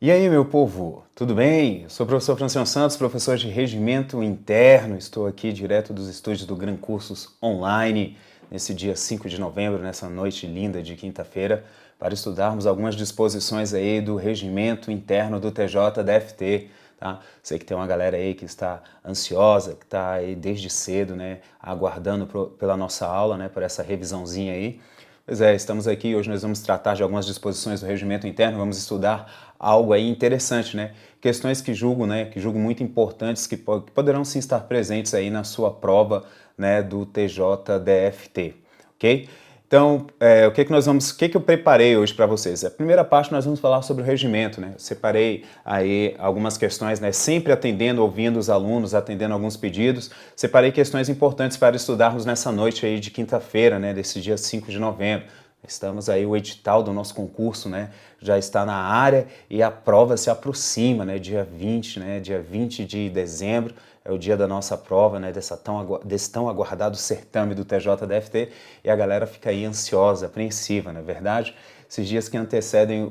E aí, meu povo, tudo bem? Eu sou o professor Franciano Santos, professor de Regimento Interno. Estou aqui direto dos estúdios do Gran Cursos Online, nesse dia 5 de novembro, nessa noite linda de quinta-feira, para estudarmos algumas disposições aí do Regimento Interno do TJDFT. Tá? Sei que tem uma galera aí que está ansiosa, que está aí desde cedo, né, aguardando pela nossa aula, né, por essa revisãozinha aí. Pois é, estamos aqui, hoje nós vamos tratar de algumas disposições do regimento interno, vamos estudar algo aí interessante, né? Questões que julgo, né, que julgo muito importantes, que poderão sim estar presentes aí na sua prova, né, do TJDFT, ok? Então, o que eu preparei hoje para vocês? A primeira parte nós vamos falar sobre o regimento, né? Eu separei aí algumas questões, né? Sempre atendendo, ouvindo os alunos, atendendo alguns pedidos. Separei questões importantes para estudarmos nessa noite aí de quinta-feira, né? Desse dia 5 de novembro. Estamos aí, o edital do nosso concurso, né? Já está na área e a prova se aproxima, né? Dia 20, né? Dia 20 de dezembro. É o dia da nossa prova, né, desse tão aguardado certame do TJDFT, e a galera fica aí ansiosa, apreensiva, não é verdade? Esses dias que antecedem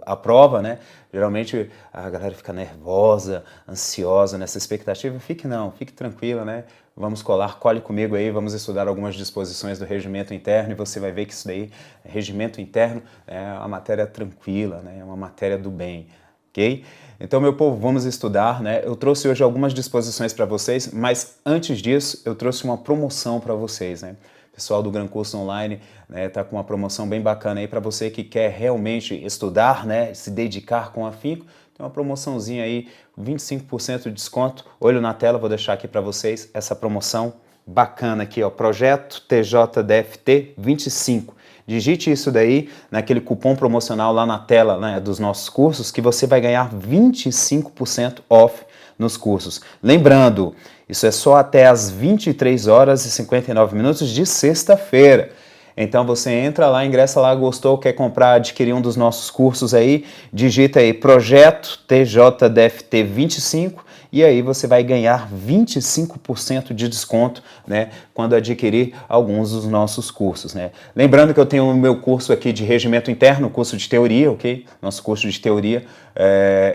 a prova, né, geralmente a galera fica nervosa, ansiosa nessa expectativa. Fique tranquila, né? Vamos cole comigo aí, vamos estudar algumas disposições do regimento interno e você vai ver que isso daí, regimento interno, é uma matéria tranquila, né, é uma matéria do bem. Ok? Então, meu povo, vamos estudar, né? Eu trouxe hoje algumas disposições para vocês, mas antes disso, eu trouxe uma promoção para vocês, né? O pessoal do Gran Curso Online, né, tá com uma promoção bem bacana aí para você que quer realmente estudar, né, se dedicar com afinco. Tem uma promoçãozinha aí, 25% de desconto. Olho na tela, vou deixar aqui para vocês essa promoção bacana aqui, ó, Projeto TJDFT 25. Digite isso daí naquele cupom promocional lá na tela, né, dos nossos cursos, que você vai ganhar 25% off nos cursos. Lembrando, isso é só até as 23 horas e 59 minutos de sexta-feira. Então você entra lá, ingressa lá, gostou, quer comprar, adquirir um dos nossos cursos aí, digita aí Projeto TJDFT 25 e aí você vai ganhar 25% de desconto, né, quando adquirir alguns dos nossos cursos, né. Lembrando que eu tenho o meu curso aqui de regimento interno, curso de teoria, ok? Nosso curso de teoria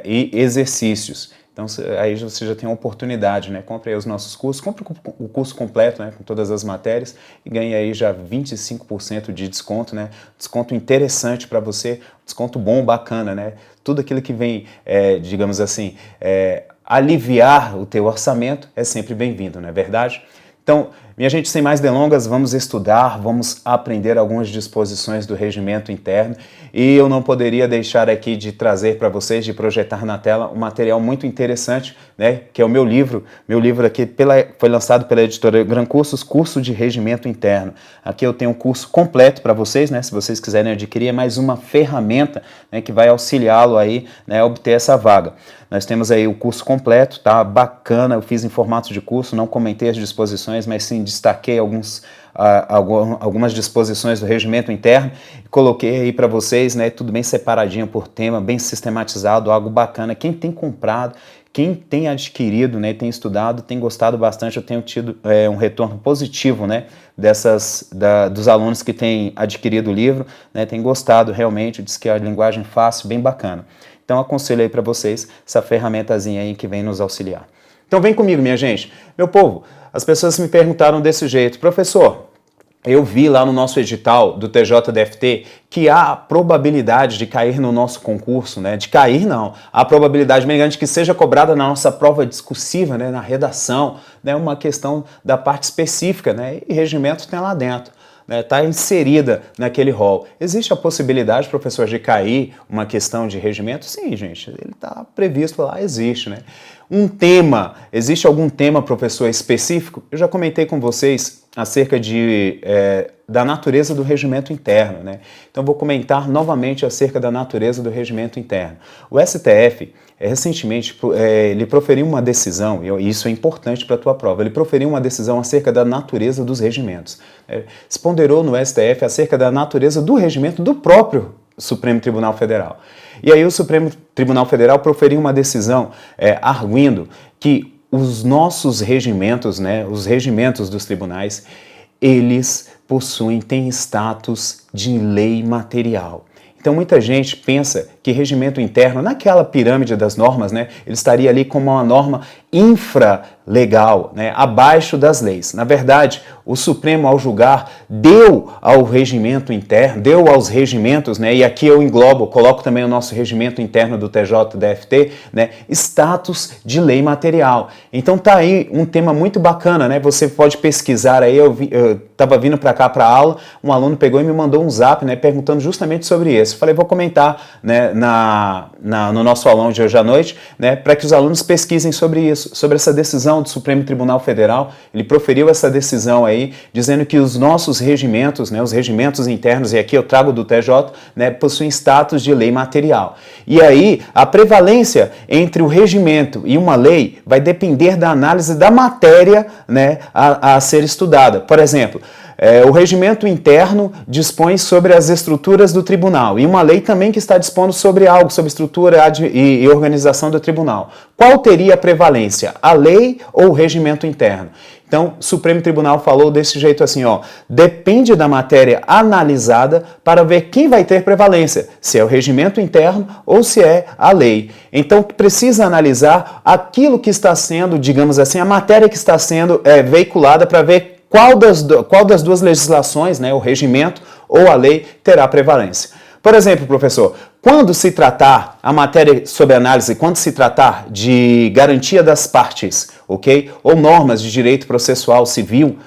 e exercícios. Então, aí você já tem uma oportunidade, né? Compre aí os nossos cursos, compre o curso completo, né? Com todas as matérias e ganhe aí já 25% de desconto, né? Desconto interessante para você, desconto bom, bacana, né? Tudo aquilo que vem, digamos assim, aliviar o teu orçamento é sempre bem-vindo, não é verdade? Então, minha gente, sem mais delongas, vamos estudar, vamos aprender algumas disposições do regimento interno e eu não poderia deixar aqui de trazer para vocês, de projetar na tela um material muito interessante, né, que é o meu livro aqui foi lançado pela editora Gran Cursos, curso de regimento interno. Aqui eu tenho um curso completo para vocês, né, se vocês quiserem adquirir, é mais uma ferramenta, né, que vai auxiliá-lo aí, né, a obter essa vaga. Nós temos aí o curso completo, tá bacana, eu fiz em formato de curso, não comentei as disposições, mas sim destaquei algumas disposições do regimento interno e coloquei aí para vocês, né, tudo bem separadinho por tema, bem sistematizado, algo bacana. Quem tem comprado, quem tem adquirido, né, tem estudado, tem gostado bastante, eu tenho tido um retorno positivo, né, dos alunos que têm adquirido o livro, né, tem gostado realmente, diz que é a linguagem fácil, bem bacana. Então, aconselho aí para vocês essa ferramentazinha aí que vem nos auxiliar. Então, vem comigo, minha gente. Meu povo, as pessoas me perguntaram desse jeito, professor, eu vi lá no nosso edital do TJDFT que há a probabilidade de cair no nosso concurso, né? De cair não, há a probabilidade bem grande que seja cobrada na nossa prova discursiva, né? Na redação, né? Uma questão da parte específica, né? E regimento tem lá dentro. Está inserida naquele rol. Existe a possibilidade, professor, de cair uma questão de regimento? Sim, gente, ele está previsto lá, existe, né? Um tema, existe algum tema, professor, específico? Eu já comentei com vocês acerca da natureza do regimento interno, né? Então vou comentar novamente acerca da natureza do regimento interno. O STF, recentemente, ele proferiu uma decisão, e isso é importante para a tua prova, ele proferiu uma decisão acerca da natureza dos regimentos. Se ponderou no STF acerca da natureza do regimento do próprio Supremo Tribunal Federal. E aí o Supremo Tribunal Federal proferiu uma decisão arguindo que os nossos regimentos, né, os regimentos dos tribunais, eles têm status de lei material. Então muita gente pensa que regimento interno, naquela pirâmide das normas, né, ele estaria ali como uma norma infralegal, né, abaixo das leis. Na verdade, o Supremo, ao julgar, deu ao regimento interno, deu aos regimentos, né, e aqui eu englobo, coloco também o nosso regimento interno do TJDFT, né, status de lei material. Então tá aí um tema muito bacana, né, você pode pesquisar aí, eu estava vindo para cá para a aula, um aluno pegou e me mandou um zap, né, perguntando justamente sobre isso. Falei, vou comentar, né, no nosso aulão de hoje à noite, né, para que os alunos pesquisem sobre isso, sobre essa decisão do Supremo Tribunal Federal. Ele proferiu essa decisão aí, dizendo que os nossos regimentos, né, os regimentos internos, e aqui eu trago do TJ, né, possuem status de lei material. E aí, a prevalência entre o regimento e uma lei vai depender da análise da matéria, né, a ser estudada. Por exemplo, o regimento interno dispõe sobre as estruturas do tribunal e uma lei também que está dispondo sobre algo, sobre estrutura e organização do tribunal. Qual teria a prevalência, a lei ou o regimento interno? Então, o Supremo Tribunal falou desse jeito assim, ó, depende da matéria analisada para ver quem vai ter prevalência, se é o regimento interno ou se é a lei. Então, precisa analisar aquilo que está sendo, digamos assim, a matéria que está sendo veiculada para ver qual das duas legislações, né, o regimento ou a lei, terá prevalência. Por exemplo, professor, quando se tratar a matéria sob análise, quando se tratar de garantia das partes, ok? Ou normas de direito processual civil,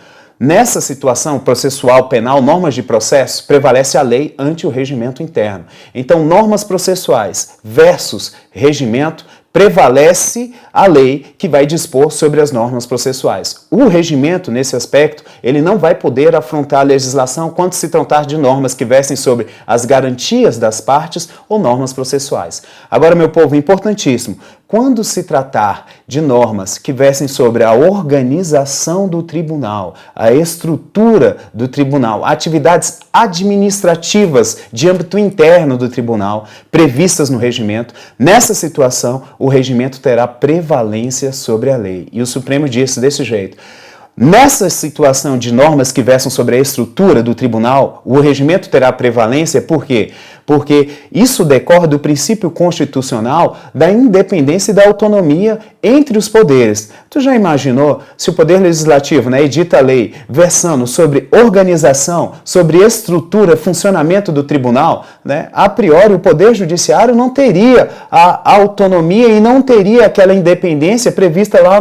nessa situação processual penal, normas de processo, prevalece a lei ante o regimento interno. Então, normas processuais versus regimento, prevalece a lei que vai dispor sobre as normas processuais. O regimento, nesse aspecto, ele não vai poder afrontar a legislação quando se tratar de normas que versem sobre as garantias das partes ou normas processuais. Agora, meu povo, importantíssimo, quando se tratar de normas que versem sobre a organização do tribunal, a estrutura do tribunal, atividades administrativas de âmbito interno do tribunal, previstas no regimento, nessa situação, o regimento terá prevalência sobre a lei. E o Supremo disse desse jeito. Nessa situação de normas que versam sobre a estrutura do tribunal, o regimento terá prevalência, por quê? Porque isso decorre do princípio constitucional da independência e da autonomia entre os poderes. Tu já imaginou se o Poder Legislativo, né, edita a lei versando sobre organização, sobre estrutura, funcionamento do tribunal, né? A priori o Poder Judiciário não teria a autonomia e não teria aquela independência prevista lá,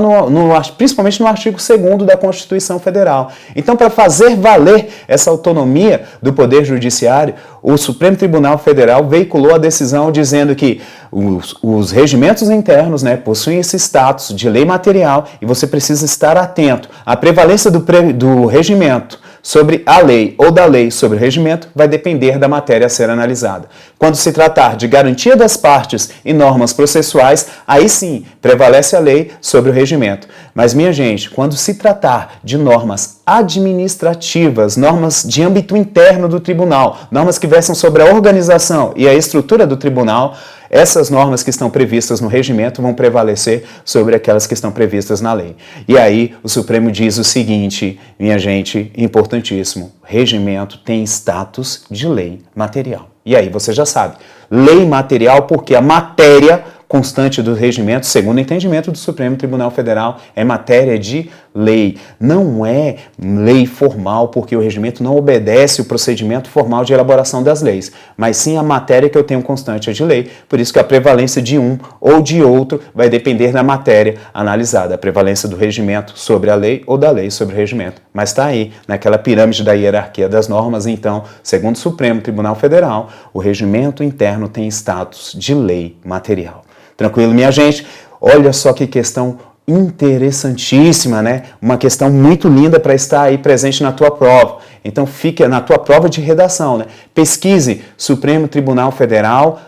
principalmente no artigo 2º da Constituição Federal. Então, para fazer valer essa autonomia do Poder Judiciário, o Supremo Tribunal Federal veiculou a decisão dizendo que os regimentos internos, né, possuem esse status de lei material e você precisa estar atento. A prevalência do regimento sobre a lei ou da lei sobre o regimento vai depender da matéria a ser analisada. Quando se tratar de garantia das partes e normas processuais, aí sim prevalece a lei sobre o regimento. Mas, minha gente, quando se tratar de normas administrativas, normas de âmbito interno do tribunal, normas que versam sobre a organização e a estrutura do tribunal, essas normas que estão previstas no regimento vão prevalecer sobre aquelas que estão previstas na lei. E aí o Supremo diz o seguinte, minha gente, importantíssimo, regimento tem status de lei material. E aí você já sabe, lei material porque a matéria constante do regimento, segundo o entendimento do Supremo Tribunal Federal, é matéria de lei. Não é lei formal, porque o regimento não obedece o procedimento formal de elaboração das leis, mas sim a matéria que eu tenho constante é de lei, por isso que a prevalência de um ou de outro vai depender da matéria analisada, a prevalência do regimento sobre a lei ou da lei sobre o regimento. Mas está aí, naquela pirâmide da hierarquia das normas, então, segundo o Supremo Tribunal Federal, o regimento interno tem status de lei material. Tranquilo, minha gente? Olha só que questão interessantíssima, né? Uma questão muito linda para estar aí presente na tua prova. Então, fique na tua prova de redação, né? Pesquise Supremo Tribunal Federal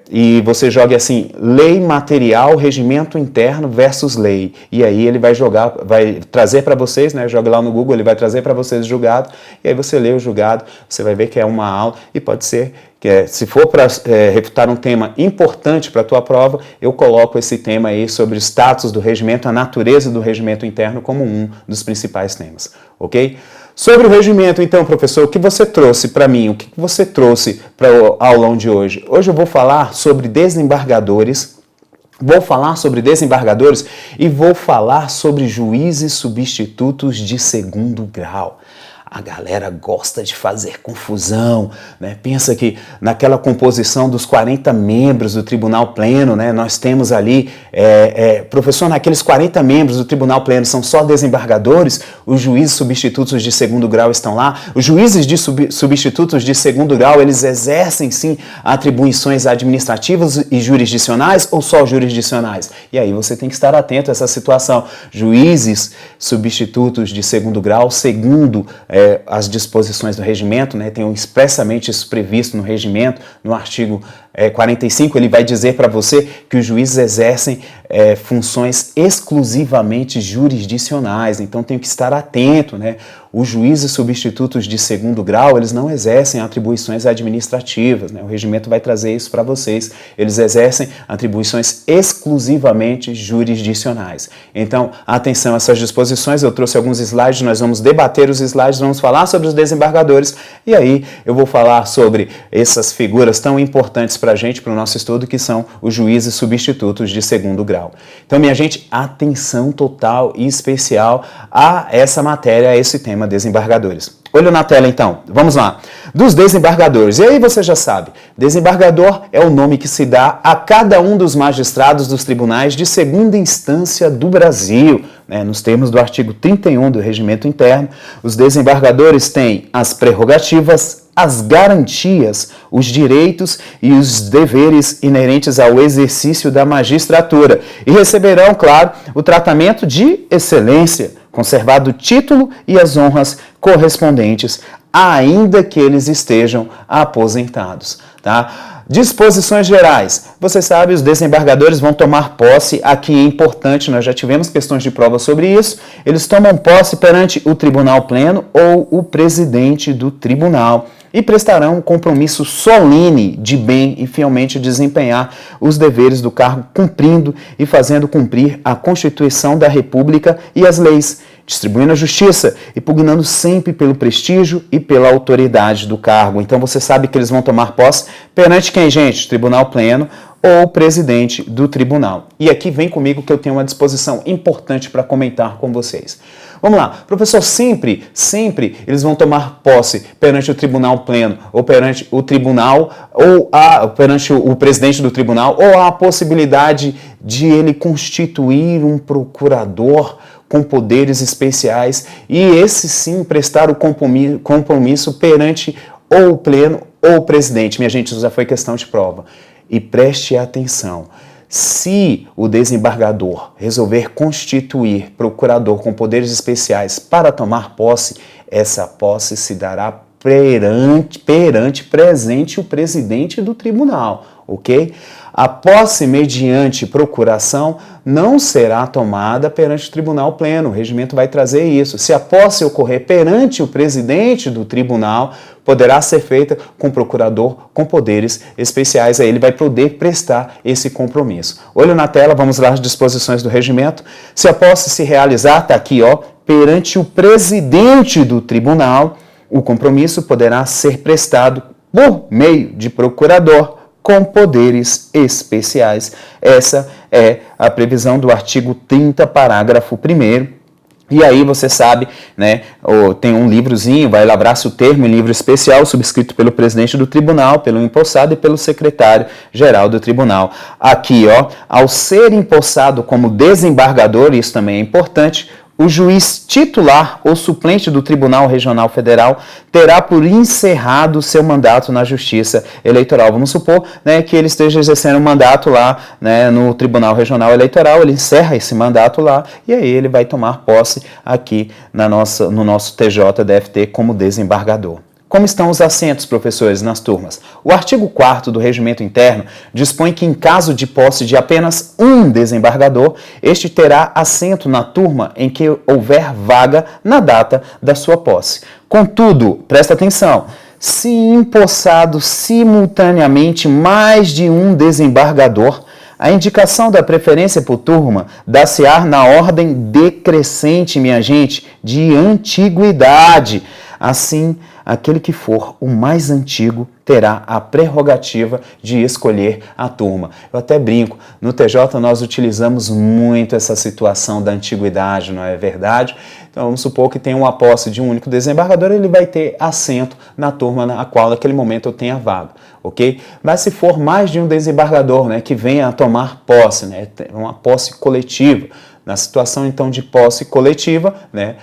e você jogue assim, lei material, regimento interno versus lei. E aí ele vai trazer para vocês, né? Joga lá no Google, ele vai trazer para vocês o julgado. E aí você lê o julgado, você vai ver que é uma aula e pode ser que se for para refutar um tema importante para a tua prova, eu coloco esse tema aí sobre o status do regimento, a natureza do regimento interno como um dos principais temas, ok? Sobre o regimento, então, professor, o que você trouxe para mim? O que você trouxe para o aulão de hoje? Hoje eu vou falar sobre desembargadores. Vou falar sobre desembargadores e vou falar sobre juízes substitutos de segundo grau. A galera gosta de fazer confusão, né? Pensa que naquela composição dos 40 membros do Tribunal Pleno, né? Nós temos ali, professor, naqueles 40 membros do Tribunal Pleno são só desembargadores, os juízes substitutos de segundo grau estão lá. Os juízes de substitutos de segundo grau, eles exercem sim atribuições administrativas e jurisdicionais ou só jurisdicionais? E aí você tem que estar atento a essa situação. Juízes substitutos de segundo grau, segundo as disposições do regimento, né, tem expressamente isso previsto no regimento, no artigo 45, ele vai dizer para você que os juízes exercem funções exclusivamente jurisdicionais, então tem que estar atento, né? Os juízes substitutos de segundo grau, eles não exercem atribuições administrativas, né? O regimento vai trazer isso para vocês, eles exercem atribuições exclusivamente jurisdicionais. Então, atenção a essas disposições, eu trouxe alguns slides, nós vamos debater os slides, vamos falar sobre os desembargadores, e aí eu vou falar sobre essas figuras tão importantes para a gente, para o nosso estudo, que são os juízes substitutos de segundo grau. Então, minha gente, atenção total e especial a essa matéria, a esse tema, desembargadores. Olho na tela, então. Vamos lá. Dos desembargadores. E aí você já sabe, desembargador é o nome que se dá a cada um dos magistrados dos tribunais de segunda instância do Brasil. Nos termos do artigo 31 do Regimento Interno, os desembargadores têm as prerrogativas, as garantias, os direitos e os deveres inerentes ao exercício da magistratura e receberão, claro, o tratamento de excelência, conservado o título e as honras correspondentes, ainda que eles estejam aposentados, tá? Disposições gerais. Você sabe, os desembargadores vão tomar posse, aqui é importante, nós já tivemos questões de prova sobre isso, eles tomam posse perante o Tribunal Pleno ou o presidente do tribunal e prestarão um compromisso solene de bem e fielmente desempenhar os deveres do cargo, cumprindo e fazendo cumprir a Constituição da República e as leis, distribuindo a justiça e pugnando sempre pelo prestígio e pela autoridade do cargo. Então você sabe que eles vão tomar posse perante quem, gente? Tribunal Pleno ou presidente do tribunal. E aqui vem comigo que eu tenho uma disposição importante para comentar com vocês. Vamos lá, professor, sempre eles vão tomar posse perante o Tribunal Pleno ou perante o tribunal ou perante o presidente do tribunal, ou há a possibilidade de ele constituir um procurador com poderes especiais e esse sim prestar o compromisso perante ou o Pleno ou o presidente. Minha gente, isso já foi questão de prova. E preste atenção. Se o desembargador resolver constituir procurador com poderes especiais para tomar posse, essa posse se dará presente o presidente do tribunal, ok? A posse mediante procuração não será tomada perante o Tribunal Pleno, o regimento vai trazer isso. Se a posse ocorrer perante o presidente do tribunal, poderá ser feita com o procurador com poderes especiais, aí ele vai poder prestar esse compromisso. Olho na tela, vamos lá as disposições do regimento. Se a posse se realizar, está aqui, ó, perante o presidente do tribunal, o compromisso poderá ser prestado por meio de procurador com poderes especiais. Essa é a previsão do artigo 30, parágrafo 1º. E aí você sabe, né, tem um livrozinho, vai lavrar-se o termo em livro especial, subscrito pelo presidente do tribunal, pelo empossado e pelo secretário-geral do tribunal. Aqui, ó, ao ser empossado como desembargador, isso também é importante, o juiz titular ou suplente do Tribunal Regional Federal terá por encerrado seu mandato na Justiça Eleitoral. Vamos supor, né, que ele esteja exercendo um mandato lá, né, no Tribunal Regional Eleitoral, ele encerra esse mandato lá e aí ele vai tomar posse aqui no nosso TJDFT como desembargador. Como estão os assentos, professores, nas turmas? O artigo 4º do Regimento Interno dispõe que, em caso de posse de apenas um desembargador, este terá assento na turma em que houver vaga na data da sua posse. Contudo, presta atenção, se empossado simultaneamente mais de um desembargador, A indicação da preferência por turma dá-se-á na ordem decrescente, minha gente, de antiguidade. Assim, aquele que for o mais antigo terá a prerrogativa de escolher a turma. Eu até brinco, no TJ nós utilizamos muito essa situação da antiguidade, não é verdade? Então vamos supor que tem uma posse de um único desembargador, ele vai ter assento na turma na qual naquele momento eu tenha vaga, ok? Mas se for mais de um desembargador, né, que venha a tomar posse, né, uma posse coletiva, na situação, então, de posse coletiva, né,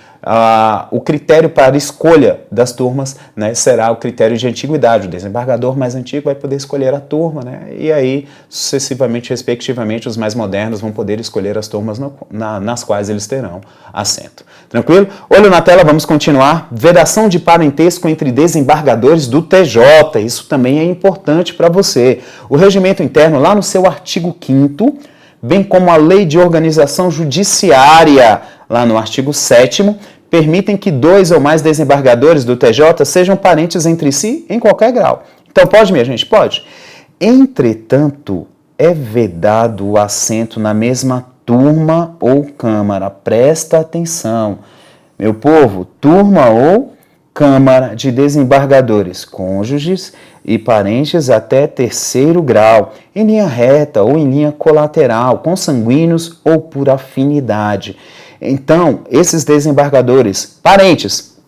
o critério para escolha das turmas, né, será o critério de antiguidade. O desembargador mais antigo vai poder escolher a turma, né, e aí, sucessivamente, respectivamente, os mais modernos vão poder escolher as turmas nas quais eles terão assento. Tranquilo? Olho na tela, vamos continuar. Vedação de parentesco entre desembargadores do TJ. Isso também é importante para você. O regimento interno, lá no seu artigo 5º, bem como a Lei de Organização Judiciária, lá no artigo 7º, permitem que 2 ou mais desembargadores do TJ sejam parentes entre si em qualquer grau. Então pode, minha gente? Pode. Entretanto, é vedado o assento na mesma turma ou câmara. Presta atenção. Meu povo, turma ou câmara de desembargadores, cônjuges e parentes até 3º grau, em linha reta ou em linha colateral, consanguíneos ou por afinidade. Então, esses desembargadores, parentes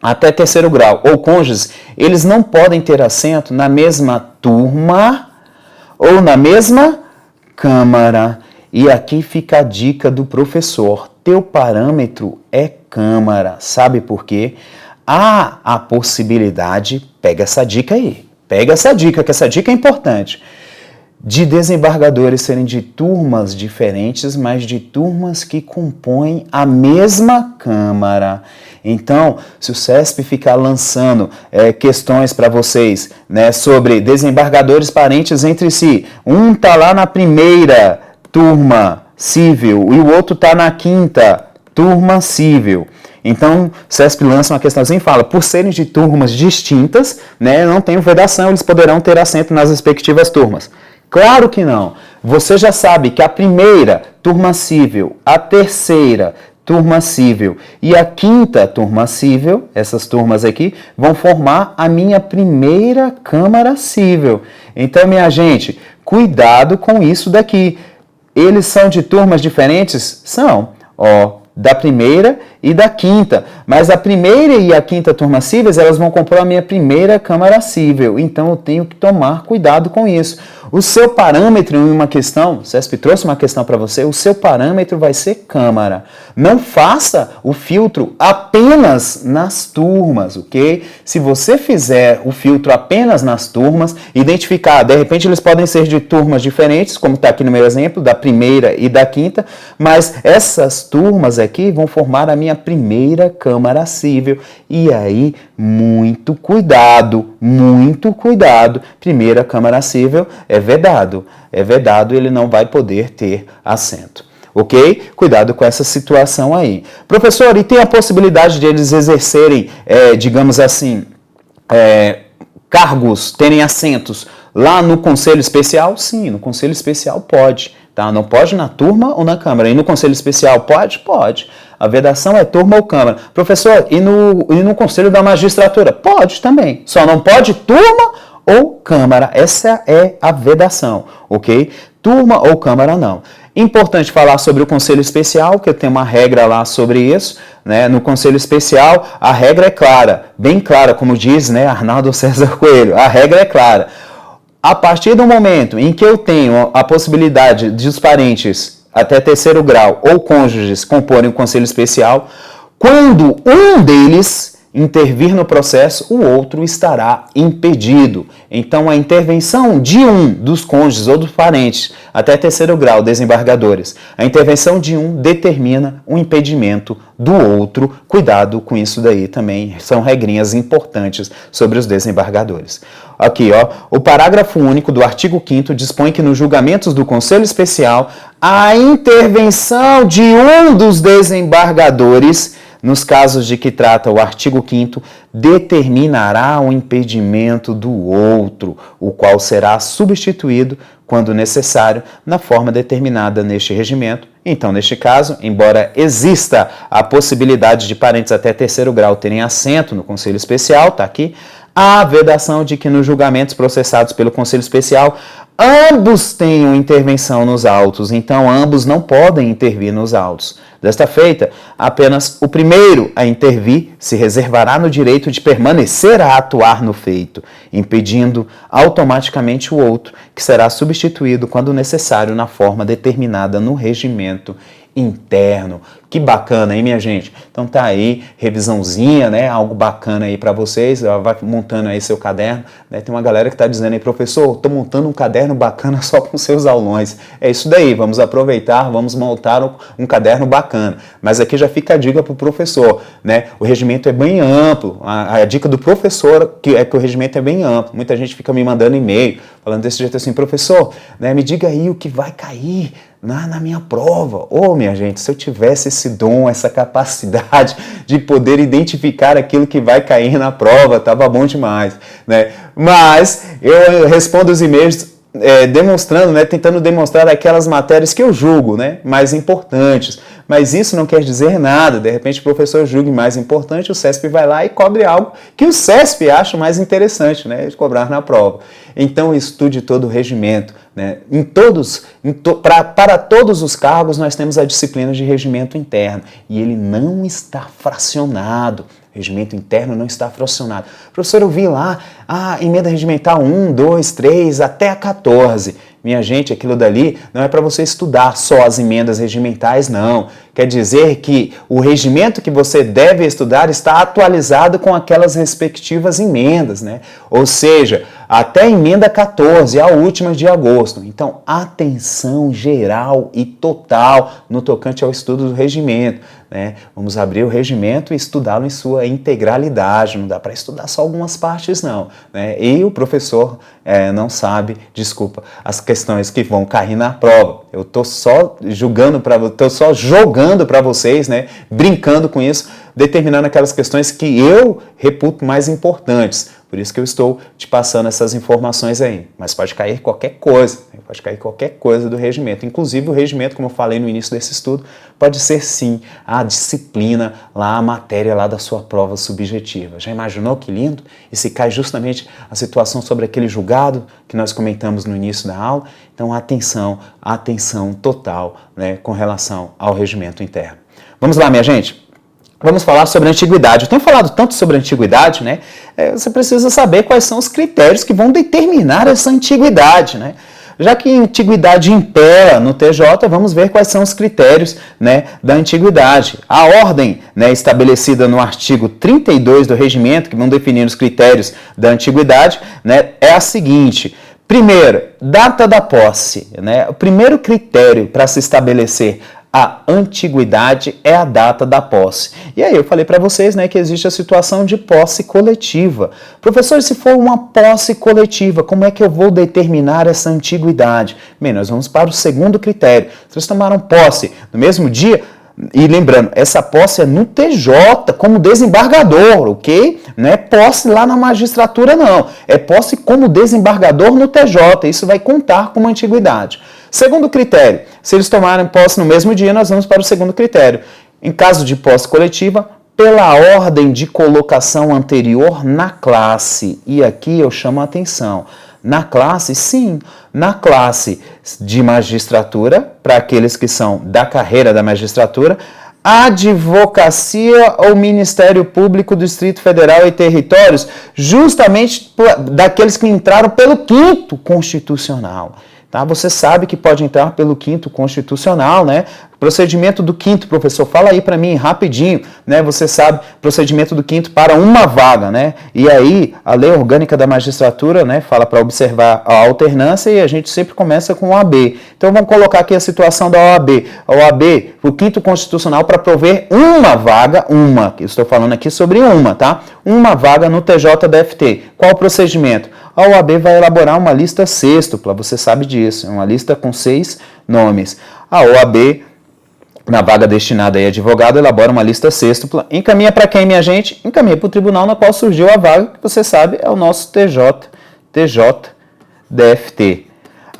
até 3º grau ou cônjuges, eles não podem ter assento na mesma turma ou na mesma câmara. E aqui fica a dica do professor. Teu parâmetro é câmara. Sabe por quê? Há a possibilidade, pega essa dica aí, pega essa dica, que essa dica é importante, de desembargadores serem de turmas diferentes, mas de turmas que compõem a mesma Câmara. Então, se o CESP ficar lançando questões para vocês, né, sobre desembargadores parentes entre si, um está lá na primeira turma civil e o outro está na 5ª turma civil. Então, o CESP lança uma questãozinha e fala, por serem de turmas distintas, né, não tem vedação, eles poderão ter assento nas respectivas turmas. Claro que não. Você já sabe que a primeira turma civil, a 3ª turma civil e a 5ª turma civil, essas turmas aqui, vão formar a minha primeira Câmara Civil. Então, minha gente, cuidado com isso daqui. Eles são de turmas diferentes? São. Da primeira e da 5ª, mas a primeira e a 5ª turma cíveis, elas vão compor a minha primeira Câmara Cível, então eu tenho que tomar cuidado com isso. O seu parâmetro em uma questão, o CESP trouxe uma questão para você, o seu parâmetro vai ser Câmara. Não faça o filtro apenas nas turmas, ok? Se você fizer o filtro apenas nas turmas, identificar, de repente eles podem ser de turmas diferentes, como está aqui no meu exemplo, da primeira e da 5ª, mas essas turmas aqui vão formar a minha primeira Câmara Cível. E aí, muito cuidado, primeira Câmara Cível é vedado, ele não vai poder ter assento. Ok? Cuidado com essa situação aí. Professor, e tem a possibilidade de eles exercerem, digamos assim, cargos, terem assentos lá no Conselho Especial? Sim, no Conselho Especial pode. Tá? Não pode na turma ou na Câmara. E no Conselho Especial pode? Pode. A vedação é turma ou Câmara. Professor, e no Conselho da Magistratura? Pode também. Só não pode turma ou Câmara. Essa é a vedação, ok? Turma ou Câmara não. Importante falar sobre o Conselho Especial, que eu tenho uma regra lá sobre isso, né? No Conselho Especial, a regra é clara, bem clara, como diz, né, Arnaldo César Coelho. A regra é clara. A partir do momento em que eu tenho a possibilidade de os parentes até 3º grau ou cônjuges comporem o Conselho Especial, quando um deles intervir no processo, o outro estará impedido. Então, a intervenção de um dos cônjuges ou dos parentes até 3º grau, desembargadores, a intervenção de um determina o impedimento do outro. Cuidado com isso daí também, são regrinhas importantes sobre os desembargadores. Aqui, o parágrafo único do artigo 5º dispõe que nos julgamentos do Conselho Especial, a intervenção de um dos desembargadores, nos casos de que trata o artigo 5º, determinará o impedimento do outro, o qual será substituído quando necessário, na forma determinada neste regimento. Então, neste caso, embora exista a possibilidade de parentes até terceiro grau terem assento no Conselho Especial, está aqui, há a vedação de que nos julgamentos processados pelo Conselho Especial, ambos tenham intervenção nos autos, então ambos não podem intervir nos autos. Desta feita, apenas o primeiro a intervir se reservará no direito de permanecer a atuar no feito, impedindo automaticamente o outro, que será substituído quando necessário na forma determinada no regimento interno. Que bacana, hein, minha gente? Então tá aí, revisãozinha, né? Algo bacana aí para vocês. Vai montando aí seu caderno, né? Tem uma galera que tá dizendo aí, professor, tô montando um caderno bacana só com seus aulões. É isso daí, vamos aproveitar, vamos montar um caderno bacana. Mas aqui já fica a dica pro professor, né? O regimento é bem amplo. A dica do professor é que o regimento é bem amplo. Muita gente fica me mandando e-mail falando desse jeito assim, professor, né? Me diga aí o que vai cair na minha prova. Minha gente, se eu tivesse esse dom, essa capacidade de poder identificar aquilo que vai cair na prova, tava bom demais, né? Mas eu respondo os e-mails demonstrando, né, tentando demonstrar aquelas matérias que eu julgo, né, mais importantes. Mas isso não quer dizer nada. De repente o professor julgue mais importante, o CESP vai lá e cobre algo que o CESP acha mais interessante, né, de cobrar na prova. Então estude todo o regimento, né? Para todos os cargos nós temos a disciplina de regimento interno e ele não está fracionado. O regimento interno não está fracionado. Professor, eu vi lá a emenda regimental 1, 2, 3 até a 14. Minha gente, aquilo dali não é para você estudar só as emendas regimentais, não. Quer dizer que o regimento que você deve estudar está atualizado com aquelas respectivas emendas, né? Ou seja, até a emenda 14, a última de agosto. Então, atenção geral e total no tocante ao estudo do regimento, né? Vamos abrir o regimento e estudá-lo em sua integralidade. Não dá para estudar só algumas partes, não, né? E o professor não sabe, desculpa, as questões que vão cair na prova. Eu estou só jogando para vocês, né? Brincando com isso, determinando aquelas questões que eu reputo mais importantes. Por isso que eu estou te passando essas informações aí. Mas pode cair qualquer coisa, né? Pode cair qualquer coisa do regimento. Inclusive o regimento, como eu falei no início desse estudo, pode ser sim a disciplina, lá a matéria lá da sua prova subjetiva. Já imaginou que lindo? E se cai justamente a situação sobre aquele julgado que nós comentamos no início da aula? Então atenção total, né, com relação ao regimento interno. Vamos lá, minha gente? Vamos falar sobre a antiguidade. Eu tenho falado tanto sobre a antiguidade, né? Você precisa saber quais são os critérios que vão determinar essa antiguidade, né? Já que a antiguidade impera no TJ, vamos ver quais são os critérios, né, da antiguidade. A ordem, né, estabelecida no artigo 32 do regimento, que vão definir os critérios da antiguidade, né, é a seguinte. Primeiro, data da posse, né? O primeiro critério para se estabelecer a antiguidade é a data da posse. E aí eu falei para vocês, né, que existe a situação de posse coletiva. Professor, se for uma posse coletiva, como é que eu vou determinar essa antiguidade? Bem, nós vamos para o segundo critério. Vocês tomaram posse no mesmo dia? E lembrando, essa posse é no TJ, como desembargador, ok? Não é posse lá na magistratura, não. É posse como desembargador no TJ. Isso vai contar como antiguidade. Segundo critério, se eles tomarem posse no mesmo dia, nós vamos para o segundo critério. Em caso de posse coletiva, pela ordem de colocação anterior na classe. E aqui eu chamo a atenção. Na classe, sim, na classe de magistratura, para aqueles que são da carreira da magistratura, advocacia ou Ministério Público do Distrito Federal e Territórios, justamente daqueles que entraram pelo 5º Constitucional. Tá? Você sabe que pode entrar pelo 5º Constitucional, né? Procedimento do 5º, professor, fala aí para mim rapidinho, né? Você sabe, procedimento do 5º para uma vaga, né? E aí, a Lei Orgânica da Magistratura, né, fala para observar a alternância e a gente sempre começa com o OAB. Então, vamos colocar aqui a situação da OAB. A OAB, o 5º Constitucional, para prover uma vaga, eu estou falando aqui sobre uma, tá? Uma vaga no TJDFT. Qual o procedimento? A OAB vai elaborar uma lista sêxtupla, você sabe disso, é uma lista com 6 nomes. A OAB, na vaga destinada a advogado, elabora uma lista sêxtupla. Encaminha para quem, minha gente? Encaminha para o tribunal na qual surgiu a vaga, que você sabe é o nosso TJDFT.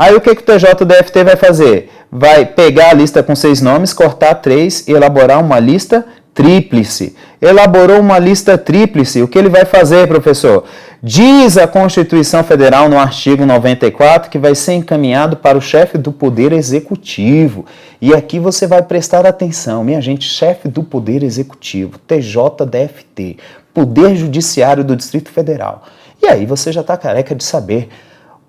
Aí o que o TJDFT vai fazer? Vai pegar a lista com 6 nomes, cortar 3 e elaborar uma lista tríplice. Elaborou uma lista tríplice. O que ele vai fazer, professor? Diz a Constituição Federal no artigo 94 que vai ser encaminhado para o chefe do Poder Executivo. E aqui você vai prestar atenção, minha gente, chefe do Poder Executivo, TJDFT, Poder Judiciário do Distrito Federal. E aí você já está careca de saber.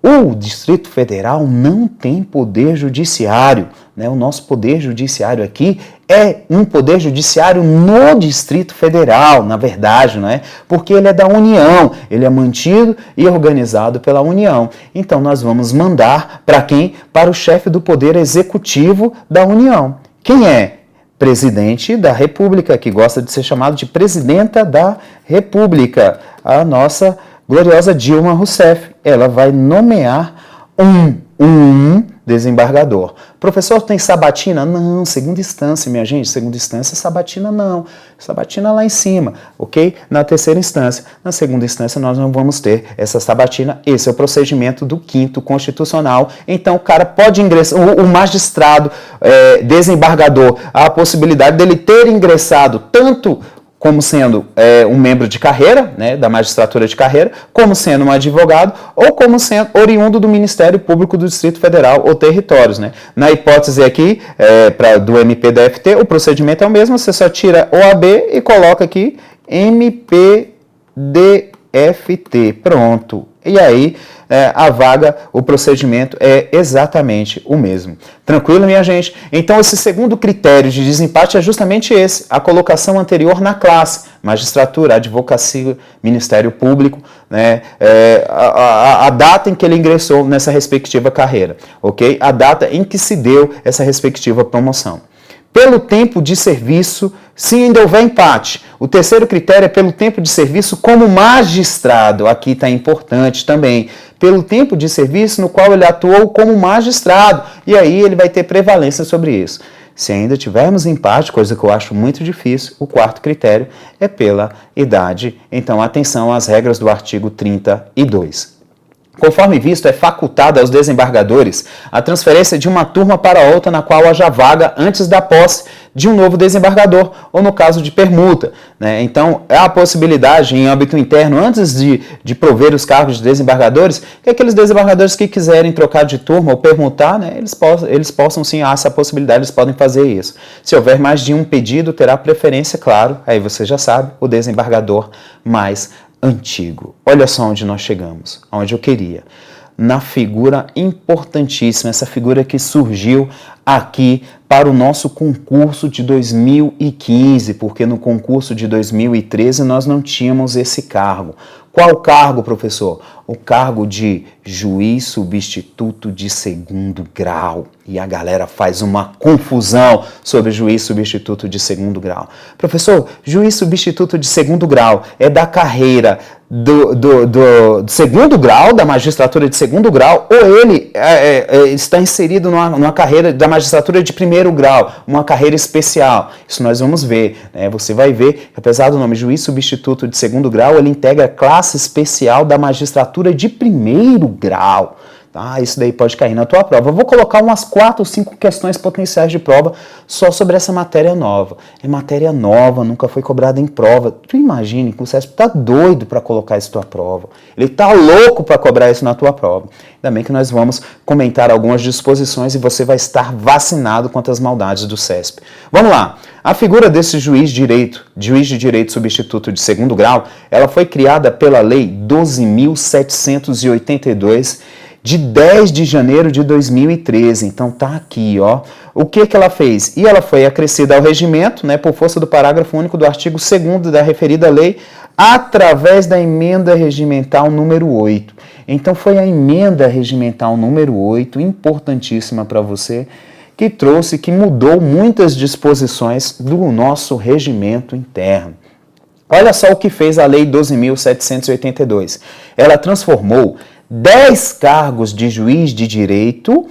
O Distrito Federal não tem poder judiciário, né? O nosso poder judiciário aqui é um poder judiciário no Distrito Federal, na verdade, não é? Porque ele é da União, ele é mantido e organizado pela União. Então nós vamos mandar para quem? Para o chefe do Poder Executivo da União. Quem é? Presidente da República, que gosta de ser chamado de Presidenta da República, a nossa gloriosa Dilma Rousseff. Ela vai nomear um desembargador. Professor, tem sabatina? Não, segunda instância, minha gente, segunda instância, sabatina não. Sabatina lá em cima, ok? Na terceira instância. Na segunda instância nós não vamos ter essa sabatina. Esse é o procedimento do 5º Constitucional. Então o cara pode ingressar, o magistrado desembargador, a possibilidade dele ter ingressado tanto como sendo um membro de carreira, né, da magistratura de carreira, como sendo um advogado, ou como sendo oriundo do Ministério Público do Distrito Federal ou territórios. Né? Na hipótese aqui, do MPDFT, o procedimento é o mesmo, você só tira OAB e coloca aqui MPDFT, pronto. E aí, a vaga, o procedimento é exatamente o mesmo. Tranquilo, minha gente? Então, esse segundo critério de desempate é justamente esse, a colocação anterior na classe, magistratura, advocacia, Ministério Público, né? A data em que ele ingressou nessa respectiva carreira, ok? A data em que se deu essa respectiva promoção. Pelo tempo de serviço, se ainda houver empate. O terceiro critério é pelo tempo de serviço como magistrado. Aqui está importante também. Pelo tempo de serviço no qual ele atuou como magistrado. E aí ele vai ter prevalência sobre isso. Se ainda tivermos empate, coisa que eu acho muito difícil, o quarto critério é pela idade. Então, atenção às regras do artigo 32. Conforme visto, é facultada aos desembargadores a transferência de uma turma para outra na qual haja vaga antes da posse de um novo desembargador, ou no caso de permuta. Né? Então, há a possibilidade, em âmbito interno, antes de prover os cargos de desembargadores, que aqueles desembargadores que quiserem trocar de turma ou permutar, né, eles possam sim, há essa possibilidade, eles podem fazer isso. Se houver mais de um pedido, terá preferência, claro, aí você já sabe, o desembargador mais antigo. Olha só onde nós chegamos, onde eu queria. Na figura importantíssima, essa figura que surgiu aqui para o nosso concurso de 2015, porque no concurso de 2013 nós não tínhamos esse cargo. Qual cargo, professor? O cargo de juiz substituto de segundo grau. E a galera faz uma confusão sobre juiz substituto de segundo grau. Professor, juiz substituto de segundo grau é da carreira do segundo grau, da magistratura de segundo grau, ou ele está inserido numa carreira da magistratura de primeiro grau, uma carreira especial. Isso nós vamos ver. Né? Você vai ver que, apesar do nome juiz substituto de segundo grau, ele integra a classe especial da magistratura de primeiro grau. Tá? Isso daí pode cair na tua prova. Eu vou colocar umas 4 ou 5 questões potenciais de prova só sobre essa matéria nova. É matéria nova, nunca foi cobrada em prova. Tu imagine que o CESP tá doido para colocar isso na tua prova. Ele tá louco para cobrar isso na tua prova. Ainda bem que nós vamos comentar algumas disposições e você vai estar vacinado quanto às maldades do CESP. Vamos lá. A figura desse juiz de direito substituto de segundo grau, ela foi criada pela Lei 12.782, de 10 de janeiro de 2013, então tá aqui, ó. O que ela fez? E ela foi acrescida ao regimento, né, por força do parágrafo único do artigo 2º da referida lei, através da emenda regimental número 8. Então foi a emenda regimental número 8, importantíssima para você, que mudou muitas disposições do nosso regimento interno. Olha só o que fez a Lei 12.782. Ela transformou 10 cargos de juiz de direito,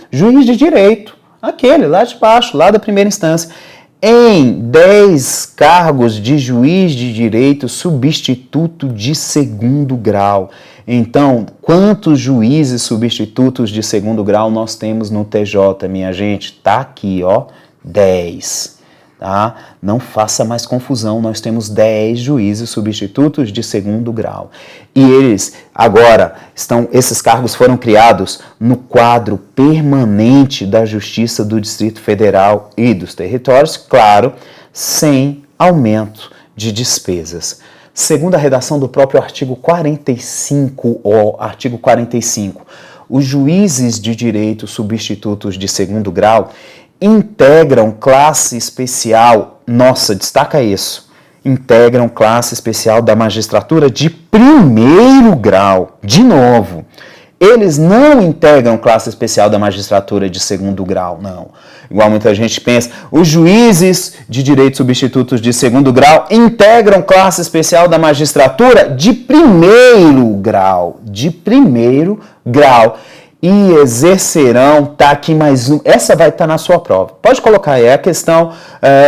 aquele lá de baixo, lá da primeira instância, em 10 cargos de juiz de direito substituto de segundo grau. Então, quantos juízes substitutos de segundo grau nós temos no TJ, minha gente? Tá aqui, ó, 10. Tá? Não faça mais confusão, nós temos 10 juízes substitutos de segundo grau. E eles, agora, esses cargos foram criados no quadro permanente da Justiça do Distrito Federal e dos Territórios, claro, sem aumento de despesas. Segundo a redação do próprio artigo 45, os juízes de direito substitutos de segundo grau integram classe especial, nossa, destaca isso, integram classe especial da magistratura de primeiro grau. De novo, eles não integram classe especial da magistratura de segundo grau, não. Igual muita gente pensa, os juízes de direito substitutos de segundo grau integram classe especial da magistratura de primeiro grau. De primeiro grau. E exercerão, tá aqui mais um, essa vai estar na sua prova. Pode colocar aí, é a questão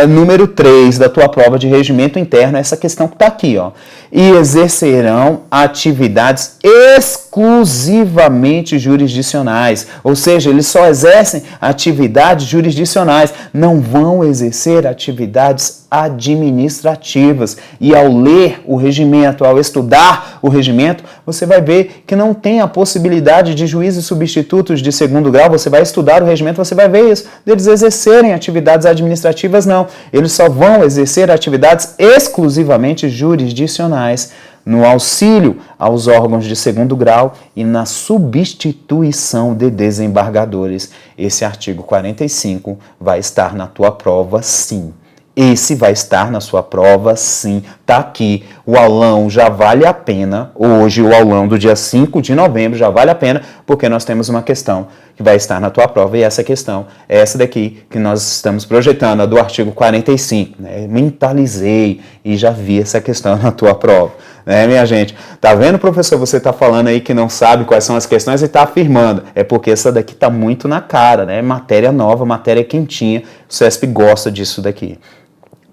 número 3 da tua prova de regimento interno, essa questão que tá aqui, ó. E exercerão atividades exclusivamente jurisdicionais, ou seja, eles só exercem atividades jurisdicionais, não vão exercer atividades administrativas. E ao ler o regimento, ao estudar o regimento, você vai ver que não tem a possibilidade de juízes substitutos de segundo grau. Você vai estudar o regimento, você vai ver isso, deles exercerem atividades administrativas, não. Eles só vão exercer atividades exclusivamente jurisdicionais, no auxílio aos órgãos de segundo grau e na substituição de desembargadores. Esse artigo 45 vai estar na tua prova, sim. Esse vai estar na sua prova, sim. Tá aqui, o aulão já vale a pena. Hoje, o aulão do dia 5 de novembro já vale a pena, porque nós temos uma questão que vai estar na tua prova, e essa questão é essa daqui que nós estamos projetando, a do artigo 45. Né? Mentalizei e já vi essa questão na tua prova. Né, minha gente? Tá vendo, professor? Você tá falando aí que não sabe quais são as questões e tá afirmando. É porque essa daqui tá muito na cara, né? Matéria nova, matéria quentinha. O CESP gosta disso daqui.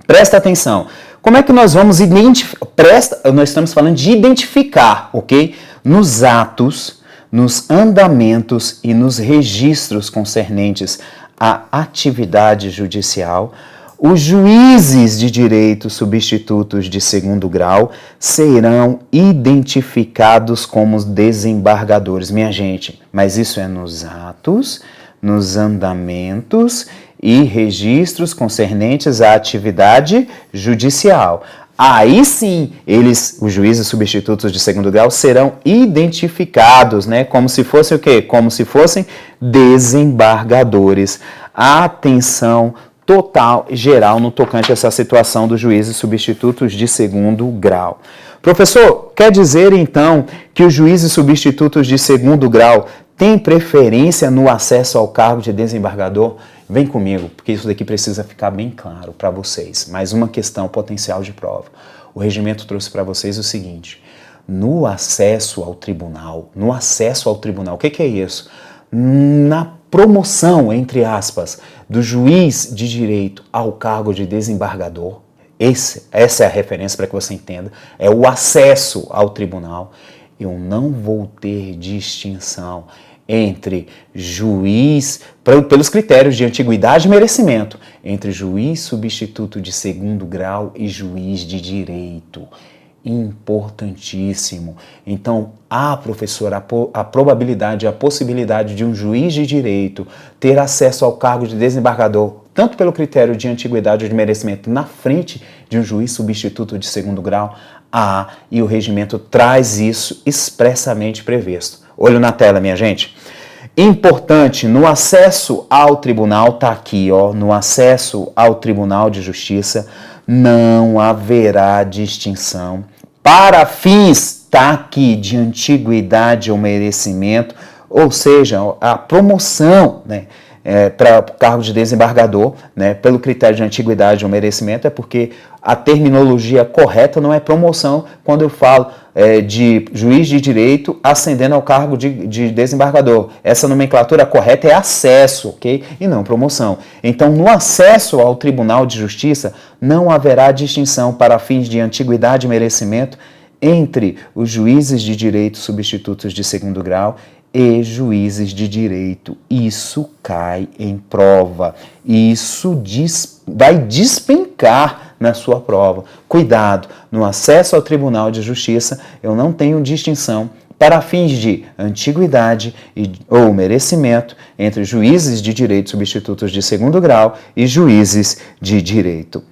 Presta atenção. Como é que nós vamos identificar? Nós estamos falando de identificar, ok? Nos atos, nos andamentos e nos registros concernentes à atividade judicial, os juízes de direito substitutos de segundo grau serão identificados como desembargadores, minha gente. Mas isso é nos atos, nos andamentos e registros concernentes à atividade judicial. Aí sim, os juízes substitutos de segundo grau serão identificados, né? Como se fossem o quê? Como se fossem desembargadores. Atenção total, geral, no tocante a essa situação dos juízes substitutos de segundo grau. Professor, quer dizer então que os juízes substitutos de segundo grau têm preferência no acesso ao cargo de desembargador? Vem comigo, porque isso daqui precisa ficar bem claro para vocês. Mais uma questão potencial de prova. O regimento trouxe para vocês o seguinte: no acesso ao tribunal, o que é isso? Na promoção, entre aspas, do juiz de direito ao cargo de desembargador, essa é a referência para que você entenda, é o acesso ao tribunal. Eu não vou ter distinção entre juiz, pelos critérios de antiguidade e merecimento, entre juiz substituto de segundo grau e juiz de direito. Importantíssimo. Então, professor, a probabilidade, a possibilidade de um juiz de direito ter acesso ao cargo de desembargador, tanto pelo critério de antiguidade ou de merecimento, na frente de um juiz substituto de segundo grau, e o regimento traz isso expressamente previsto. Olho na tela, minha gente. Importante, no acesso ao tribunal, tá aqui, ó, no acesso ao Tribunal de Justiça, não haverá distinção para fins, tá aqui, de antiguidade ou merecimento, ou seja, a promoção, né, para o cargo de desembargador, né, pelo critério de antiguidade ou merecimento, é porque a terminologia correta não é promoção quando eu falo de juiz de direito ascendendo ao cargo de desembargador. Essa nomenclatura correta é acesso, ok? E não promoção. Então, no acesso ao Tribunal de Justiça, não haverá distinção para fins de antiguidade e merecimento entre os juízes de direito substitutos de segundo grau e juízes de direito. Isso cai em prova. Isso vai despencar na sua prova. Cuidado, no acesso ao Tribunal de Justiça, eu não tenho distinção para fins de antiguidade ou merecimento entre juízes de direito substitutos de segundo grau e juízes de direito.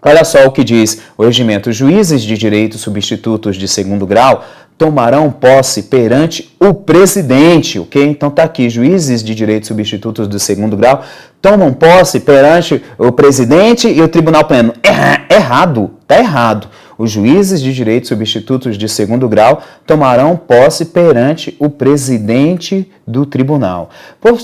Olha só o que diz o regimento. Os juízes de direito substitutos de segundo grau tomarão posse perante o presidente, ok? Então tá aqui, juízes de direito substitutos de segundo grau tomam posse perante o presidente e o tribunal pleno. Errado, tá errado. Os juízes de direito substitutos de segundo grau tomarão posse perante o presidente do tribunal. Por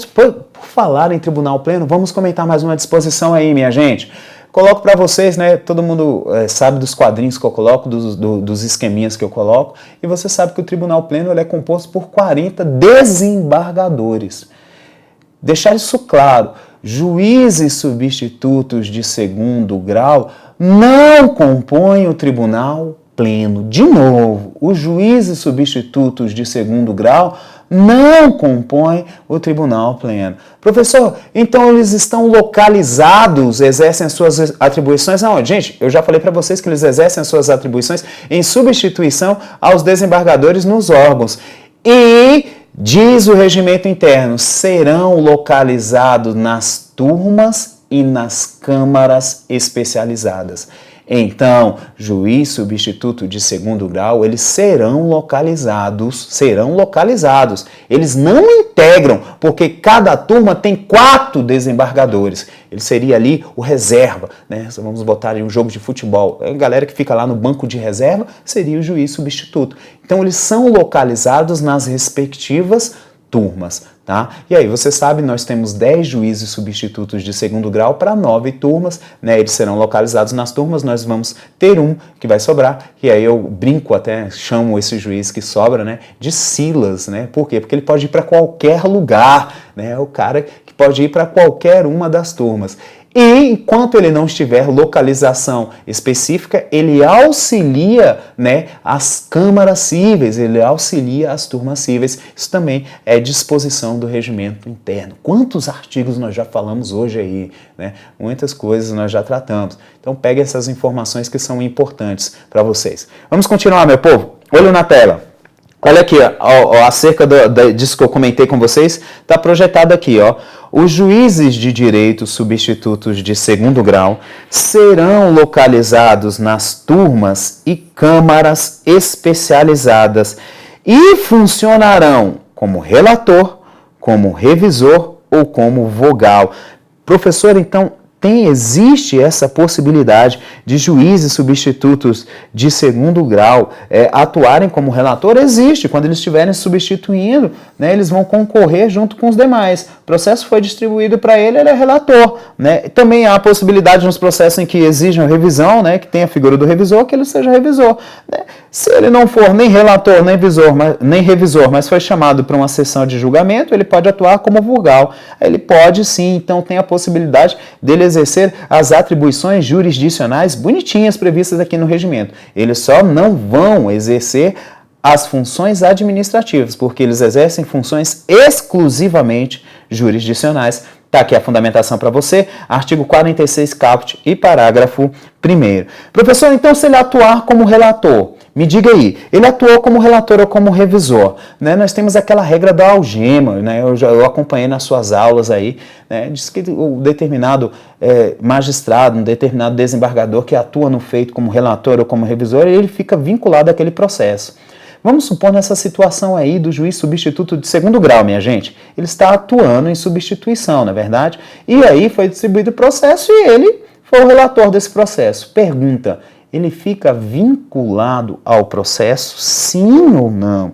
falar em tribunal pleno, vamos comentar mais uma disposição aí, minha gente. Coloco para vocês, né? Todo mundo sabe dos quadrinhos que eu coloco, dos esqueminhas que eu coloco, e você sabe que o Tribunal Pleno ele é composto por 40 desembargadores. Deixar isso claro, juízes substitutos de segundo grau não compõem o Tribunal Pleno. De novo, os juízes substitutos de segundo grau não compõem o Tribunal Pleno. Professor, então eles estão localizados, exercem as suas atribuições? Não, gente, eu já falei para vocês que eles exercem as suas atribuições em substituição aos desembargadores nos órgãos. E, diz o regimento interno, serão localizados nas turmas e nas câmaras especializadas. Então, juiz substituto de segundo grau, eles serão localizados. Eles não integram, porque cada turma tem 4 desembargadores. Ele seria ali o reserva, né? Vamos botar ali um jogo de futebol. A galera que fica lá no banco de reserva seria o juiz substituto. Então, eles são localizados nas respectivas turmas, tá? E aí, você sabe, nós temos 10 juízes substitutos de segundo grau para 9 turmas, né? Eles serão localizados nas turmas, nós vamos ter um que vai sobrar, e aí eu brinco até, chamo esse juiz que sobra, né, de Silas, né? Por quê? Porque ele pode ir para qualquer lugar, né? É o cara que pode ir para qualquer uma das turmas. E enquanto ele não estiver localização específica, ele auxilia, né, as câmaras cíveis, ele auxilia as turmas cíveis. Isso também é disposição do regimento interno. Quantos artigos nós já falamos hoje aí, né? Muitas coisas nós já tratamos. Então pegue essas informações que são importantes para vocês. Vamos continuar, meu povo? Olho na tela. Olha aqui, ó, acerca disso que eu comentei com vocês, está projetado aqui, ó. Os juízes de direito substitutos de segundo grau serão localizados nas turmas e câmaras especializadas e funcionarão como relator, como revisor ou como vogal. Professor, então, existe essa possibilidade de juízes substitutos de segundo grau atuarem como relator? Existe. Quando eles estiverem substituindo, né, eles vão concorrer junto com os demais. O processo foi distribuído para ele, ele é relator, né? Também há a possibilidade nos processos em que exijam revisão, né, que tenha a figura do revisor, que ele seja revisor, né? Se ele não for nem relator, nem revisor, mas foi chamado para uma sessão de julgamento, ele pode atuar como vogal. Ele pode sim, então tem a possibilidade dele exercer as atribuições jurisdicionais bonitinhas previstas aqui no regimento. Eles só não vão exercer as funções administrativas, porque eles exercem funções exclusivamente jurisdicionais. Está aqui a fundamentação para você, artigo 46 caput e parágrafo 1º. Professor, então se ele atuar como relator, me diga aí, ele atuou como relator ou como revisor? Né? Nós temos aquela regra da algema, né? Eu acompanhei nas suas aulas aí, né? Diz que o determinado magistrado, um determinado desembargador que atua no feito como relator ou como revisor, ele fica vinculado àquele processo. Vamos supor nessa situação aí do juiz substituto de segundo grau, minha gente. Ele está atuando em substituição, não é verdade? E aí foi distribuído o processo e ele foi o relator desse processo. Pergunta, ele fica vinculado ao processo, sim ou não?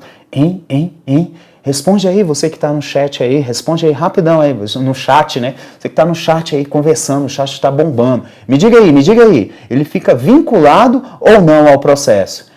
Responde aí, você que está no chat aí, responde aí rapidão aí, no chat, né? Você que está no chat aí conversando, o chat está bombando. Me diga aí, ele fica vinculado ou não ao processo?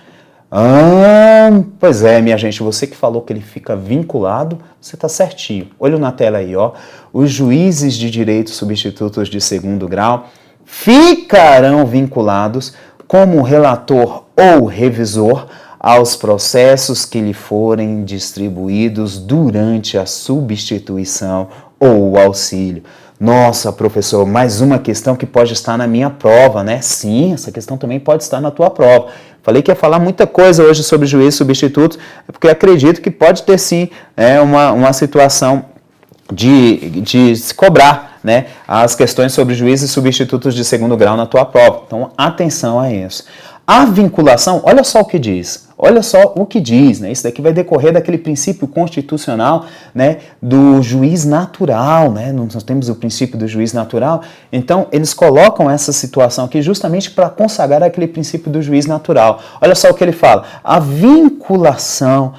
Pois é, minha gente, você que falou que ele fica vinculado, você está certinho. Olha na tela aí, ó. Os juízes de direito substitutos de segundo grau ficarão vinculados como relator ou revisor aos processos que lhe forem distribuídos durante a substituição ou o auxílio. Nossa, professor, mais uma questão que pode estar na minha prova, né? Sim, essa questão também pode estar na tua prova. Falei que ia falar muita coisa hoje sobre juízes substitutos, porque acredito que pode ter sim uma situação de se cobrar, né, as questões sobre juízes substitutos de segundo grau na tua prova. Então, atenção a isso. A vinculação, olha só o que diz. Né? Isso daqui vai decorrer daquele princípio constitucional, né, do juiz natural, né? Nós temos o princípio do juiz natural, então eles colocam essa situação aqui justamente para consagrar aquele princípio do juiz natural. Olha só o que ele fala, a vinculação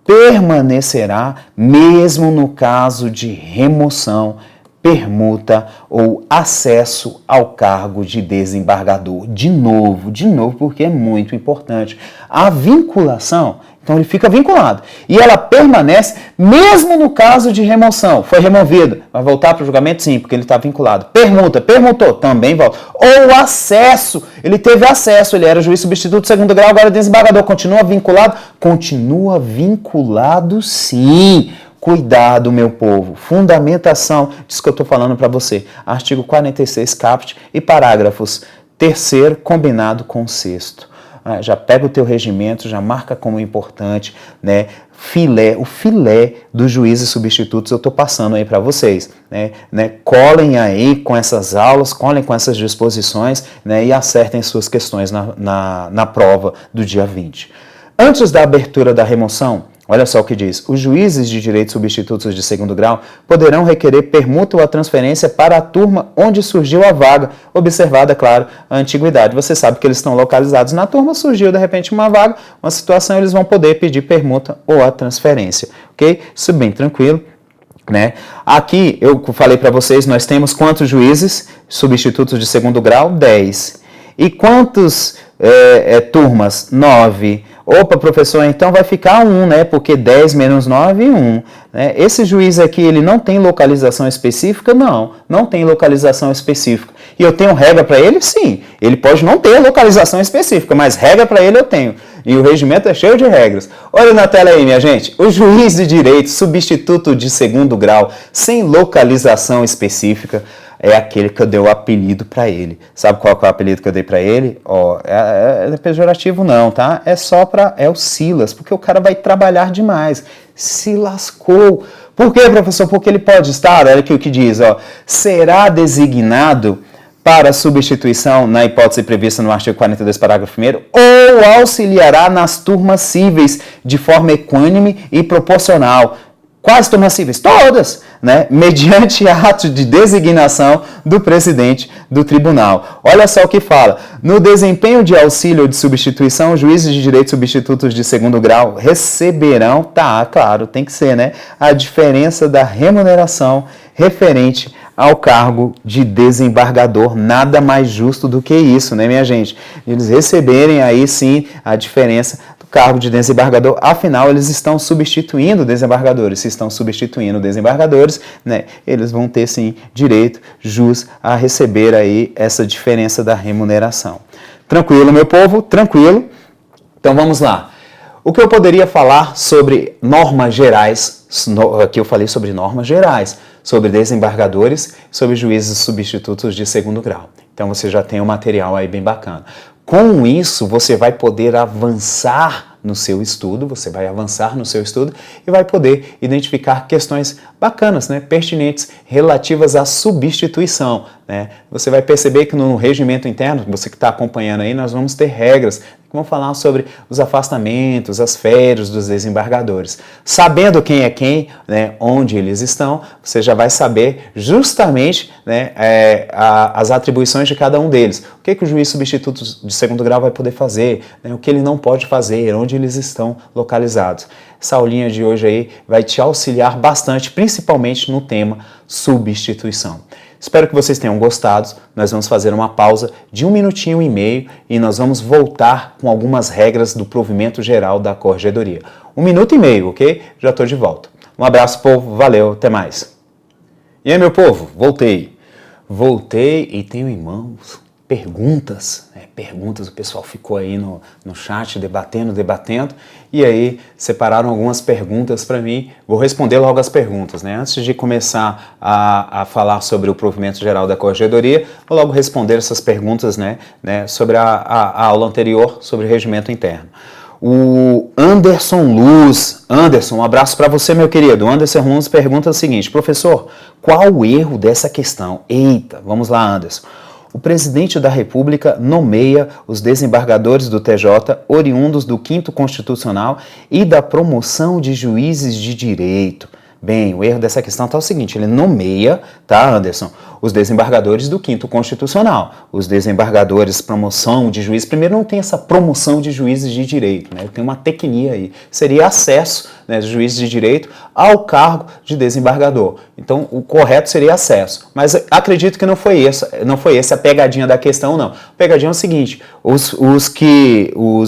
permanecerá mesmo no caso de remoção, permuta ou acesso ao cargo de desembargador. De novo, porque é muito importante. A vinculação, então ele fica vinculado. E ela permanece mesmo no caso de remoção. Foi removido, vai voltar para o julgamento? Sim, porque ele está vinculado. Permutou, também volta. Ou acesso, ele teve acesso, ele era juiz substituto de segundo grau, agora é desembargador. Continua vinculado? Continua vinculado sim. Cuidado, meu povo. Fundamentação, disso que eu estou falando para você. Artigo 46, caput e parágrafos 3º combinado com o 6º. Já pega o teu regimento, já marca como importante, né? O filé dos juízes substitutos eu estou passando aí para vocês, né? Colhem aí com essas aulas, colhem com essas disposições, né? E acertem suas questões na prova do dia 20. Antes da abertura da remoção, olha só o que diz. Os juízes de direito substitutos de segundo grau poderão requerer permuta ou a transferência para a turma onde surgiu a vaga, observada, claro, a antiguidade. Você sabe que eles estão localizados na turma, surgiu de repente uma vaga, uma situação, eles vão poder pedir permuta ou a transferência, ok? Isso bem tranquilo. Né? Aqui, eu falei para vocês, nós temos quantos juízes substitutos de segundo grau? 10. E quantos turmas? 9. Opa, professor, então vai ficar 1, né? Porque 10 menos 9, 1. Né? Esse juiz aqui, ele não tem localização específica? Não tem localização específica. E eu tenho regra para ele? Sim. Ele pode não ter localização específica, mas regra para ele eu tenho. E o regimento é cheio de regras. Olha na tela aí, minha gente. O juiz de direito substituto de segundo grau sem localização específica é aquele que eu dei o apelido para ele. Sabe qual é o apelido que eu dei para ele? É pejorativo não, tá? É o Silas, porque o cara vai trabalhar demais. Se lascou. Por quê, professor? Porque ele pode estar, olha aqui o que diz, será designado para substituição na hipótese prevista no artigo 42, parágrafo 1º, ou auxiliará nas turmas cíveis de forma equânime e proporcional. Quais turmas cíveis? Todas, né? Mediante ato de designação do presidente do tribunal. Olha só o que fala. No desempenho de auxílio ou de substituição, os juízes de direito substitutos de segundo grau receberão, claro, tem que ser, né? A diferença da remuneração referente ao cargo de desembargador. Nada mais justo do que isso, né, minha gente? Eles receberem aí sim a diferença do cargo de desembargador, afinal eles estão substituindo desembargadores. Se estão substituindo desembargadores, né, eles vão ter sim direito, jus a receber aí essa diferença da remuneração. Tranquilo, meu povo? Tranquilo? Então vamos lá. O que eu poderia falar sobre normas gerais, aqui eu falei sobre normas gerais, sobre desembargadores, sobre juízes substitutos de segundo grau. Então você já tem um material aí bem bacana. Com isso, você vai poder avançar no seu estudo, e vai poder identificar questões bacanas, né, pertinentes, relativas à substituição. Né? Você vai perceber que no regimento interno, você que está acompanhando aí, nós vamos ter regras que vão falar sobre os afastamentos, as férias dos desembargadores. Sabendo quem é quem, né, onde eles estão, você já vai saber justamente, né, as atribuições de cada um deles. que o juiz substituto de segundo grau vai poder fazer, né? O que ele não pode fazer, onde eles estão localizados. Essa aulinha de hoje aí vai te auxiliar bastante, principalmente no tema substituição. Espero que vocês tenham gostado. Nós vamos fazer uma pausa de 1,5 minutos e nós vamos voltar com algumas regras do provimento geral da Corregedoria. 1,5 minutos, ok? Já estou de volta. Um abraço, povo. Valeu. Até mais. E aí, meu povo? Voltei. Voltei e tenho em mãos perguntas. Perguntas, o pessoal ficou aí no chat debatendo. E aí, separaram algumas perguntas para mim. Vou responder logo as perguntas, né? Antes de começar a falar sobre o provimento geral da Corregedoria, vou logo responder essas perguntas, né, sobre a aula anterior, sobre regimento interno. O Anderson Luz, um abraço para você, meu querido. O Anderson Luz pergunta o seguinte: professor, qual o erro dessa questão? Eita, vamos lá, Anderson. O presidente da República nomeia os desembargadores do TJ oriundos do 5º Constitucional e da promoção de juízes de direito. Bem, o erro dessa questão está o seguinte: ele nomeia, tá, Anderson, os desembargadores do 5º Constitucional. Os desembargadores, promoção de juízes, primeiro não tem essa promoção de juízes de direito, né? Tem uma tecnia aí. Seria acesso, né, dos juízes de direito ao cargo de desembargador. Então, o correto seria acesso. Mas acredito que não foi essa a pegadinha da questão, não. A pegadinha é o seguinte: os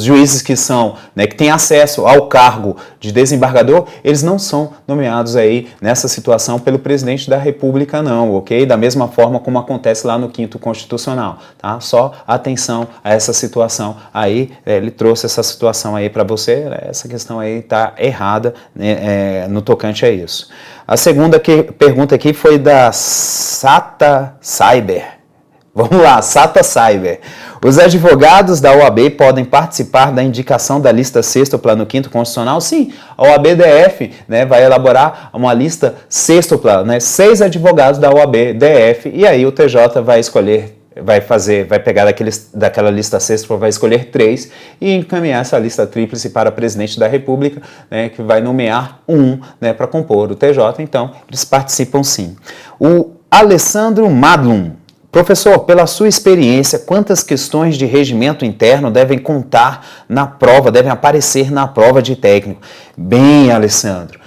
juízes que são, né, que têm acesso ao cargo de desembargador, eles não são nomeados aí nessa situação pelo presidente da República, não, ok? Da mesma forma como acontece lá no 5º Constitucional, tá? Só atenção a essa situação aí, ele trouxe essa situação aí para você, essa questão aí tá errada, né, no tocante a isso. A segunda pergunta aqui foi da Sata Cyber. Vamos lá, Sata Cyber. Os advogados da OAB podem participar da indicação da lista sextupla no 5º Constitucional? Sim, a OAB-DF, né, vai elaborar uma lista sextupla, né, 6 advogados da OAB-DF, e aí o TJ vai escolher, vai pegar daquela lista sextupla, vai escolher 3 e encaminhar essa lista tríplice para o presidente da República, né, que vai nomear um, né, para compor o TJ. Então, eles participam sim. O Alessandro Madlum: professor, pela sua experiência, quantas questões de regimento interno devem devem aparecer na prova de técnico? Bem, Alessandro,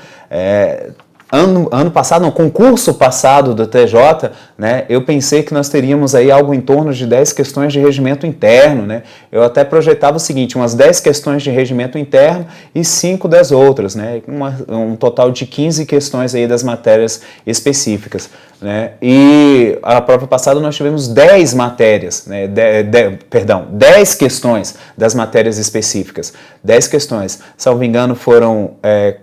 ano passado, no concurso passado do TJ, né, eu pensei que nós teríamos aí algo em torno de 10 questões de regimento interno, né? Eu até projetava o seguinte: umas 10 questões de regimento interno e 5 das outras, né? Um total de 15 questões aí das matérias específicas, né? E a prova passada nós tivemos 10 matérias, né? 10 questões das matérias específicas. 10 questões, salvo engano, foram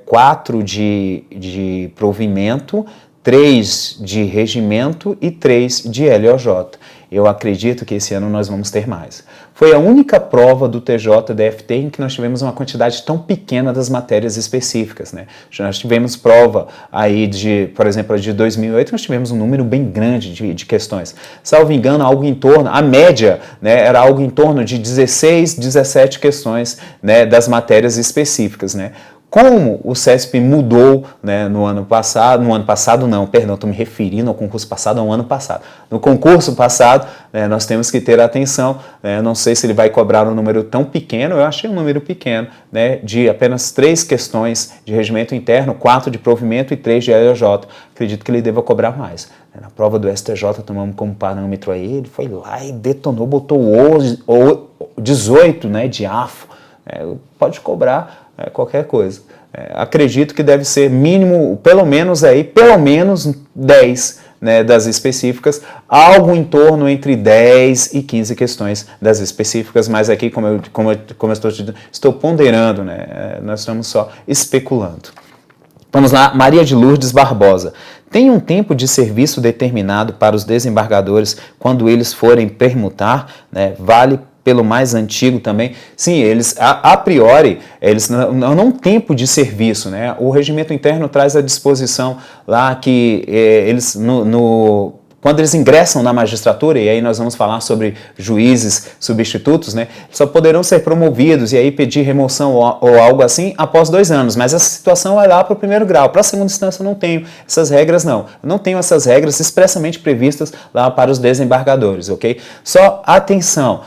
4 de provimento, 3 de regimento e 3 de LOJ. Eu acredito que esse ano nós vamos ter mais. Foi a única prova do TJ-DFT em que nós tivemos uma quantidade tão pequena das matérias específicas, né? Nós tivemos prova aí por exemplo, de 2008, nós tivemos um número bem grande de questões. Salvo engano, algo em torno, a média, né, era algo em torno de 16, 17 questões, né, das matérias específicas, né? Como o CESP mudou, né, estou me referindo ao concurso passado, ao ano passado. No concurso passado, né, nós temos que ter atenção, né, não sei se ele vai cobrar um número tão pequeno, eu achei um número pequeno, né, de apenas 3 questões de regimento interno, 4 de provimento e 3 de LJ. Acredito que ele deva cobrar mais. Na prova do STJ, tomamos como parâmetro aí, ele foi lá e detonou, botou 18, né, de AFO. Pode cobrar qualquer coisa. Acredito que deve ser mínimo, pelo menos 10, né, das específicas, algo em torno entre 10 e 15 questões das específicas, mas aqui, como eu estou ponderando, né, nós estamos só especulando. Vamos lá, Maria de Lourdes Barbosa. Tem um tempo de serviço determinado para os desembargadores quando eles forem permutar, né? Vale pelo mais antigo também? Sim, eles, a priori, eles não tempo de serviço, né? O regimento interno traz a disposição lá que eles, quando eles ingressam na magistratura, e aí nós vamos falar sobre juízes substitutos, né, só poderão ser promovidos e aí pedir remoção ou algo assim após 2 anos, mas essa situação vai lá para o primeiro grau. Para a segunda instância eu não tenho essas regras, não. Eu não tenho essas regras expressamente previstas lá para os desembargadores, ok? Só atenção,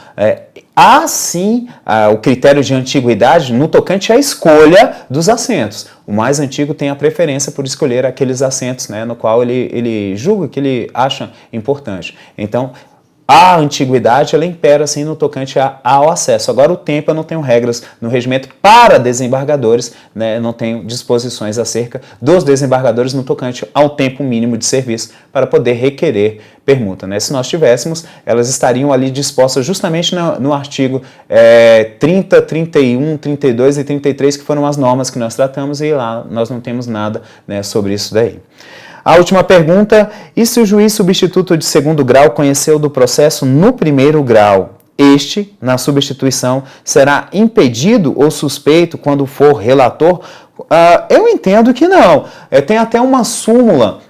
há sim o critério de antiguidade no tocante à escolha dos assentos. O mais antigo tem a preferência por escolher aqueles assentos, né, no qual ele julga que ele acha importante. Então, a antiguidade, ela impera, assim, no tocante ao acesso. Agora, o tempo, eu não tenho regras no regimento para desembargadores, né? Não tenho disposições acerca dos desembargadores no tocante ao tempo mínimo de serviço para poder requerer permuta, né? Se nós tivéssemos, elas estariam ali dispostas justamente no artigo 30, 31, 32 e 33, que foram as normas que nós tratamos, e lá nós não temos nada, né, sobre isso daí. A última pergunta: e se o juiz substituto de segundo grau conheceu do processo no primeiro grau? Este, na substituição, será impedido ou suspeito quando for relator? Eu entendo que não. Tem até uma súmula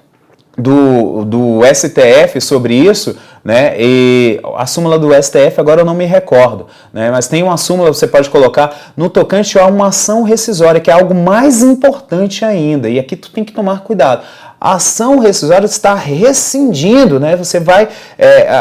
do STF sobre isso, né? E a súmula do STF agora eu não me recordo, né? Mas tem uma súmula, você pode colocar no tocante a uma ação rescisória, que é algo mais importante ainda, e aqui tu tem que tomar cuidado. A ação rescisória está rescindindo, né? Você vai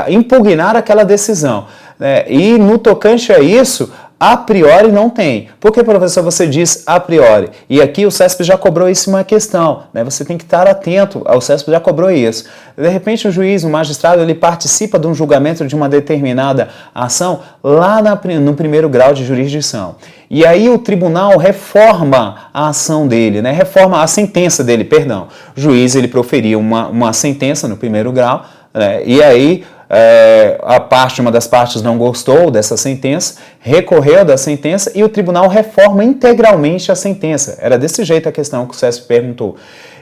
impugnar aquela decisão, né? E no tocante a isso, a priori não tem. Por que, professor, você diz a priori? E aqui o CESP já cobrou isso uma questão, né? Você tem que estar atento, o CESP já cobrou isso. De repente o juiz, o magistrado, ele participa de um julgamento de uma determinada ação lá no primeiro grau de jurisdição. E aí o tribunal reforma a ação dele, né? Reforma a sentença dele, perdão. O juiz, ele proferiu uma sentença no primeiro grau, né? E aí uma das partes não gostou dessa sentença, recorreu da sentença e o tribunal reforma integralmente a sentença. Era desse jeito a questão que o CESP perguntou.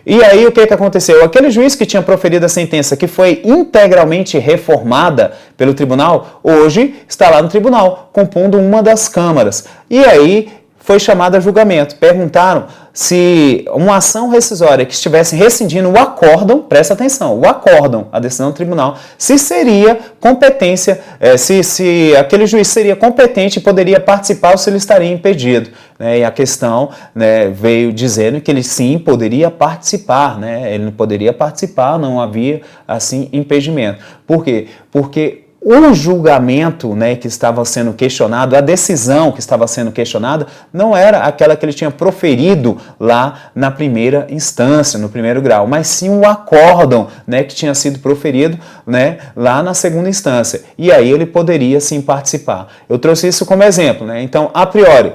E aí o que aconteceu? Aquele juiz que tinha proferido a sentença, que foi integralmente reformada pelo tribunal, hoje está lá no tribunal, compondo uma das câmaras. E aí foi chamado a julgamento. Perguntaram se uma ação rescisória que estivesse rescindindo o acórdão, presta atenção, o acórdão, a decisão do tribunal, se seria competência, se aquele juiz seria competente e poderia participar ou se ele estaria impedido, né? E a questão, né, veio dizendo que ele sim poderia participar, né? Ele não poderia participar, não havia assim impedimento. Por quê? Porque o julgamento, né, que estava sendo questionado, a decisão que estava sendo questionada, não era aquela que ele tinha proferido lá na primeira instância, no primeiro grau, mas sim o acórdão, né, que tinha sido proferido, né, lá na segunda instância. E aí ele poderia sim participar. Eu trouxe isso como exemplo, né? Então, a priori,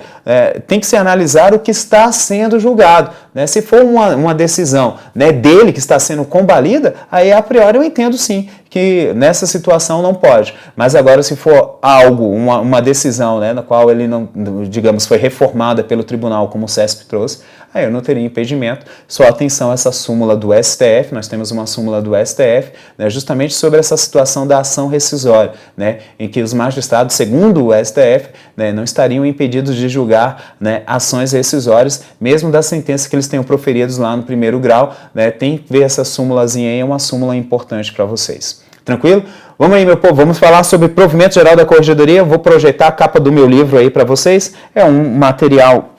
tem que se analisar o que está sendo julgado, né? Se for uma decisão, né, dele que está sendo combalida, aí a priori eu entendo sim que nessa situação não pode. Mas agora, se for algo, uma decisão, né, na qual ele não, digamos, foi reformada pelo tribunal, como o CESP trouxe, aí eu não teria impedimento. Só atenção a essa súmula do STF, nós temos uma súmula do STF, né, justamente sobre essa situação da ação rescisória, né, em que os magistrados, segundo o STF, né, não estariam impedidos de julgar, né, ações rescisórias, mesmo da sentença que eles tenham proferidos lá no primeiro grau, né. Tem que ver essa súmulazinha aí, é uma súmula importante para vocês. Tranquilo? Vamos aí, meu povo, vamos falar sobre provimento geral da corregedoria. Eu vou projetar a capa do meu livro aí para vocês. É um material,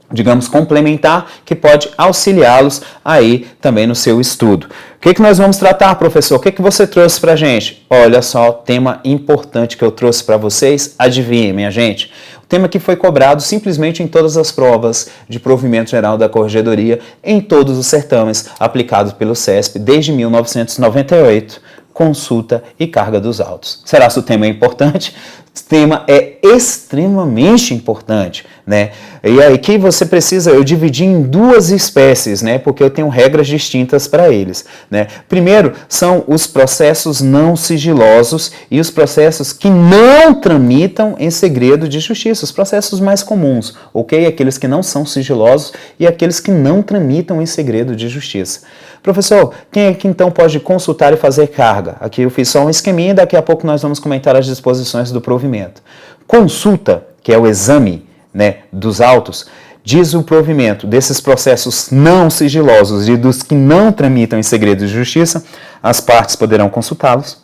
digamos, complementar, que pode auxiliá-los aí também no seu estudo. O que nós vamos tratar, professor? O que você trouxe para a gente? Olha só, tema importante que eu trouxe para vocês. Adivinhem, minha gente. O tema que foi cobrado simplesmente em todas as provas de provimento geral da corregedoria, em todos os certames aplicados pelo CESP desde 1998. Consulta e carga dos autos. Será que o tema é importante? O tema é extremamente importante, né? E aí que você precisa, eu dividi em 2 espécies, né? Porque eu tenho regras distintas para eles, né? Primeiro, são os processos não sigilosos e os processos que não tramitam em segredo de justiça, os processos mais comuns, ok? Aqueles que não são sigilosos e aqueles que não tramitam em segredo de justiça. Professor, quem é que então pode consultar e fazer carga? Aqui eu fiz só um esqueminha e daqui a pouco nós vamos comentar as disposições do provimento. Consulta, que é o exame, né, dos autos, diz o provimento, desses processos não sigilosos e dos que não tramitam em segredo de justiça, as partes poderão consultá-los,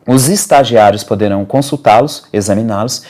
os estagiários poderão consultá-los, examiná-los,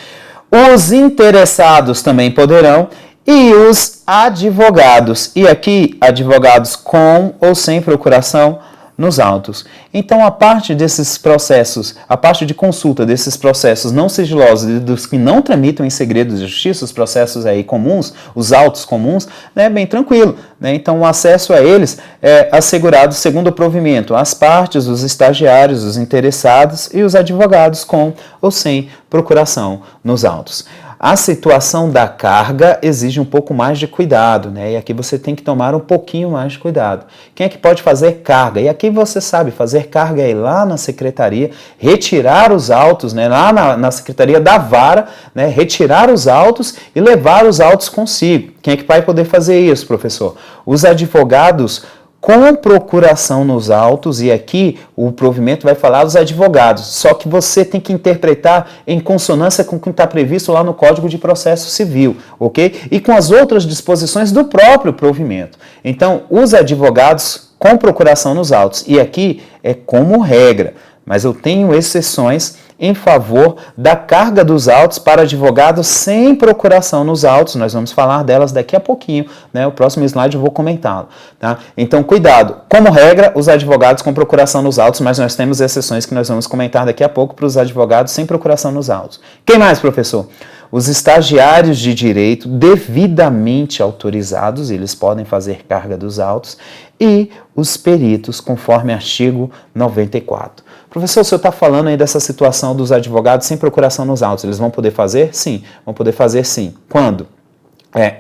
os interessados também poderão, e os advogados. E aqui, advogados com ou sem procuração nos autos. Então, a parte desses processos, a parte de consulta desses processos não sigilosos e dos que não tramitam em segredo de justiça, os processos aí comuns, os autos comuns, é bem tranquilo, né? Então, o acesso a eles é assegurado segundo o provimento, as partes, os estagiários, os interessados e os advogados com ou sem procuração nos autos. A situação da carga exige um pouco mais de cuidado, né? E aqui você tem que tomar um pouquinho mais de cuidado. Quem é que pode fazer carga? E aqui você sabe, fazer carga é ir lá na secretaria, retirar os autos, né? Lá na secretaria da vara, né? Retirar os autos e levar os autos consigo. Quem é que vai poder fazer isso, professor? Os advogados com procuração nos autos, e aqui o provimento vai falar dos advogados, só que você tem que interpretar em consonância com o que está previsto lá no Código de Processo Civil, ok? E com as outras disposições do próprio provimento. Então, os advogados com procuração nos autos, e aqui é como regra, mas eu tenho exceções em favor da carga dos autos para advogados sem procuração nos autos. Nós vamos falar delas daqui a pouquinho, né? O próximo slide eu vou comentá-lo, tá? Então, cuidado. Como regra, os advogados com procuração nos autos, mas nós temos exceções que nós vamos comentar daqui a pouco para os advogados sem procuração nos autos. Quem mais, professor? Os estagiários de direito devidamente autorizados, eles podem fazer carga dos autos, e os peritos, conforme artigo 94. Professor, o senhor está falando aí dessa situação dos advogados sem procuração nos autos. Eles vão poder fazer? Sim, vão poder fazer sim. Quando?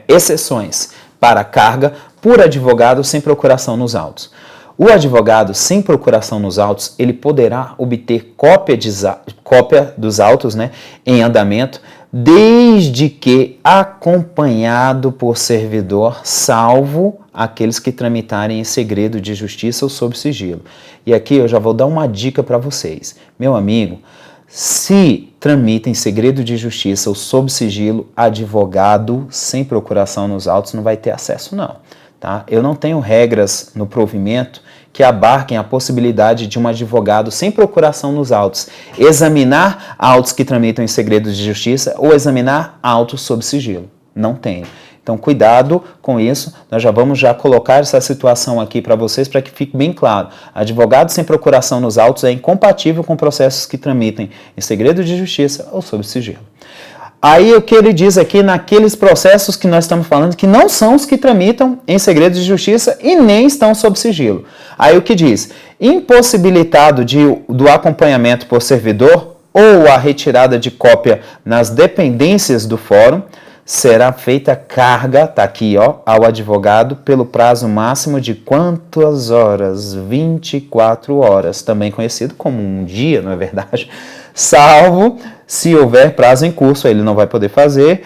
Exceções para carga por advogado sem procuração nos autos. O advogado sem procuração nos autos, ele poderá obter cópia dos autos, né, em andamento, desde que acompanhado por servidor, salvo aqueles que tramitarem em segredo de justiça ou sob sigilo. E aqui eu já vou dar uma dica para vocês. Meu amigo, se tramita em segredo de justiça ou sob sigilo, advogado sem procuração nos autos não vai ter acesso não. Tá? Eu não tenho regras no provimento que abarquem a possibilidade de um advogado sem procuração nos autos examinar autos que tramitam em segredo de justiça ou examinar autos sob sigilo. Não tenho. Então, cuidado com isso. Nós já vamos colocar essa situação aqui para vocês para que fique bem claro. Advogado sem procuração nos autos é incompatível com processos que tramitem em segredo de justiça ou sob sigilo. Aí o que ele diz aqui naqueles processos que nós estamos falando que não são os que tramitam em segredo de justiça e nem estão sob sigilo. Aí o que diz? Impossibilitado do acompanhamento por servidor ou a retirada de cópia nas dependências do fórum, será feita carga, tá aqui, ó, ao advogado pelo prazo máximo de quantas horas? 24 horas, também conhecido como um dia, não é verdade? Salvo se houver prazo em curso, ele não vai poder fazer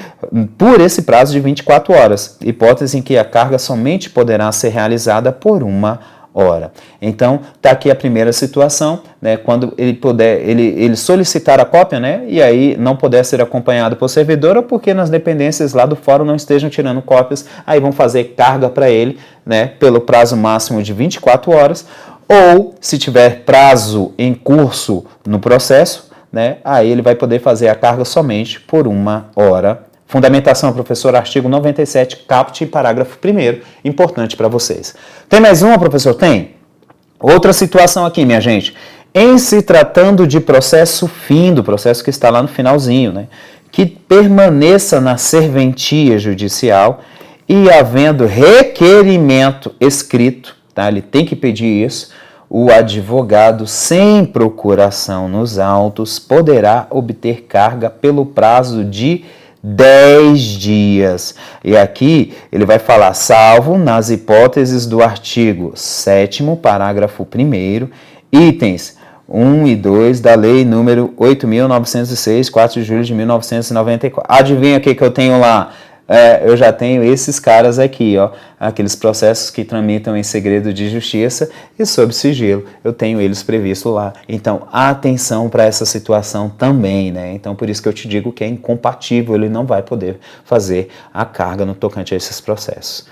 por esse prazo de 24 horas, hipótese em que a carga somente poderá ser realizada por 1 hora. Então, está aqui a primeira situação, né, quando ele solicitar a cópia, né, e aí não puder ser acompanhado por servidor ou porque nas dependências lá do fórum não estejam tirando cópias, aí vão fazer carga para ele, né, pelo prazo máximo de 24 horas, ou se tiver prazo em curso no processo, né, aí ele vai poder fazer a carga somente por 1 hora. Fundamentação, professor, artigo 97, caput, parágrafo 1º, importante para vocês. Tem mais uma, professor? Tem? Outra situação aqui, minha gente. Em se tratando de processo findo, processo que está lá no finalzinho, né, que permaneça na serventia judicial e havendo requerimento escrito, tá, ele tem que pedir isso, o advogado sem procuração nos autos poderá obter carga pelo prazo de 10 dias. E aqui ele vai falar, salvo nas hipóteses do artigo 7º, parágrafo 1º, itens 1 e 2 da Lei número 8.906, 4 de julho de 1994. Adivinha o que eu tenho lá? eu já tenho esses caras aqui, ó, aqueles processos que tramitam em segredo de justiça e sob sigilo, eu tenho eles previstos lá. Então, atenção para essa situação também, né? Então, por isso que eu te digo que é incompatível, ele não vai poder fazer a carga no tocante a esses processos.